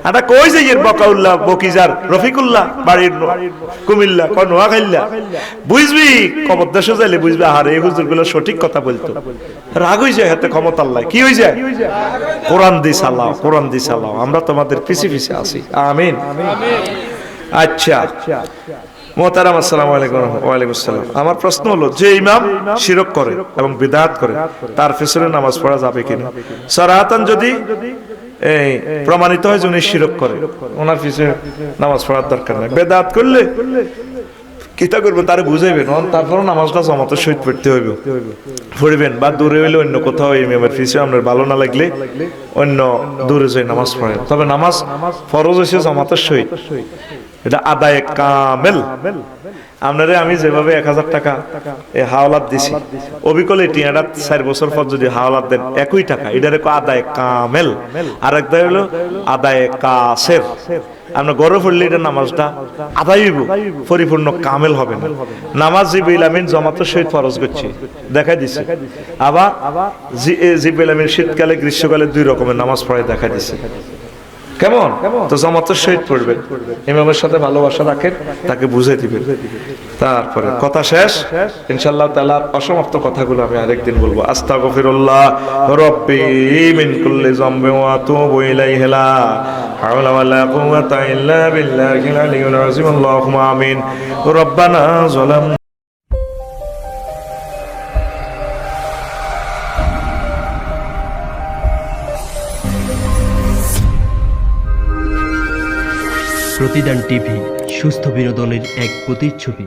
আমরা কই যে বকাউল্লাহ বকিজার রফিকুল্লাহ বাড়ির কুমিল্লা নোয়াখাইল্লা বুঝবি, কবর দেশে যাইলে বুঝবি আর এই হুজুর গুলো সঠিক কথা বলতো। রাগ হয়ে যায়, হাতে ক্ষমতা আল্লাহ কি হয়ে যায়, কোরআন দি সালাও, কোরআন দি সালাও। আমরা তোমাদের পিছে পিছে আছি, আমিন। আচ্ছা মোহতারাম, আসসালামু আলাইকুম। ওয়ালাইকুম আসসালাম। আমার প্রশ্ন হলো, যে ইমাম শিরক করে এবং বিদআত করে তার পিছনে নামাজ পড়া যাবে কিনা? সরাহাতান যদি এই প্রমাণিত হয় যে উনি শিরক করে, ওনার পিছনে নামাজ পড়ার দরকার নাই। বিদআত করলে কিতা করবেন তারে বুঝাইবেন, তারপর নামাজটা জামাতের সহিত পড়তে হইবে, পড়বেন। বা দূরে হইলে অন্য কোথাও ইমামের পিছনে আপনার ভালো না লাগলে অন্য দূরে যাই নামাজ পড়েন। তবে নামাজ ফরজ হয়েছে জামাতের সহিত, এটা আদায়ে কামেল। আপনারে আমি যেভাবে 1000 টাকা হাওলাত দিছি, অবিকল এই টিয়াটা 4 বছর পর যদি হাওলাত দেন একই টাকা, এটার আদায়ে কামেল। আর একটা হলো আদায়ে কাসের। আমরা গড়ে পড়লে এটা নামাজটা আদায় হইব, পরিপূর্ণ কামেল হবে না। নামাজ জিবরিল আমিন জামাতের সহিত ফরজ করছি দেখাই দিছে। আবার জিবরিল আমিন শীতকালে গ্রীষ্মকালে 2 রকমের নামাজ পড়ায় দেখাই দিছে। কেমন? তো জামাতের সহিত পড়বেন, ইমামের সাথে ভালোবাসা রাখেন, তাকে বুঝাই দিবেন। তারপরে কথা শেষ ইনশাআল্লাহ তাআলা। অসমাপ্ত কথাগুলো আমি আরেকদিন বলবো। আস্তাগফিরুল্লাহ রাব্বি মিন কুল্লি যামবি ওয়া আতুবু ইলাইহি লা হাওলা ওয়ালা কুওয়াতা ইল্লা বিল্লাহিল আলিয়্যিল আযীম। আল্লাহুম্মা আমিন। রব্বানা যালাম। প্রতিদান টিভি সুস্থ বিনোদনের এক প্রতিচ্ছবি।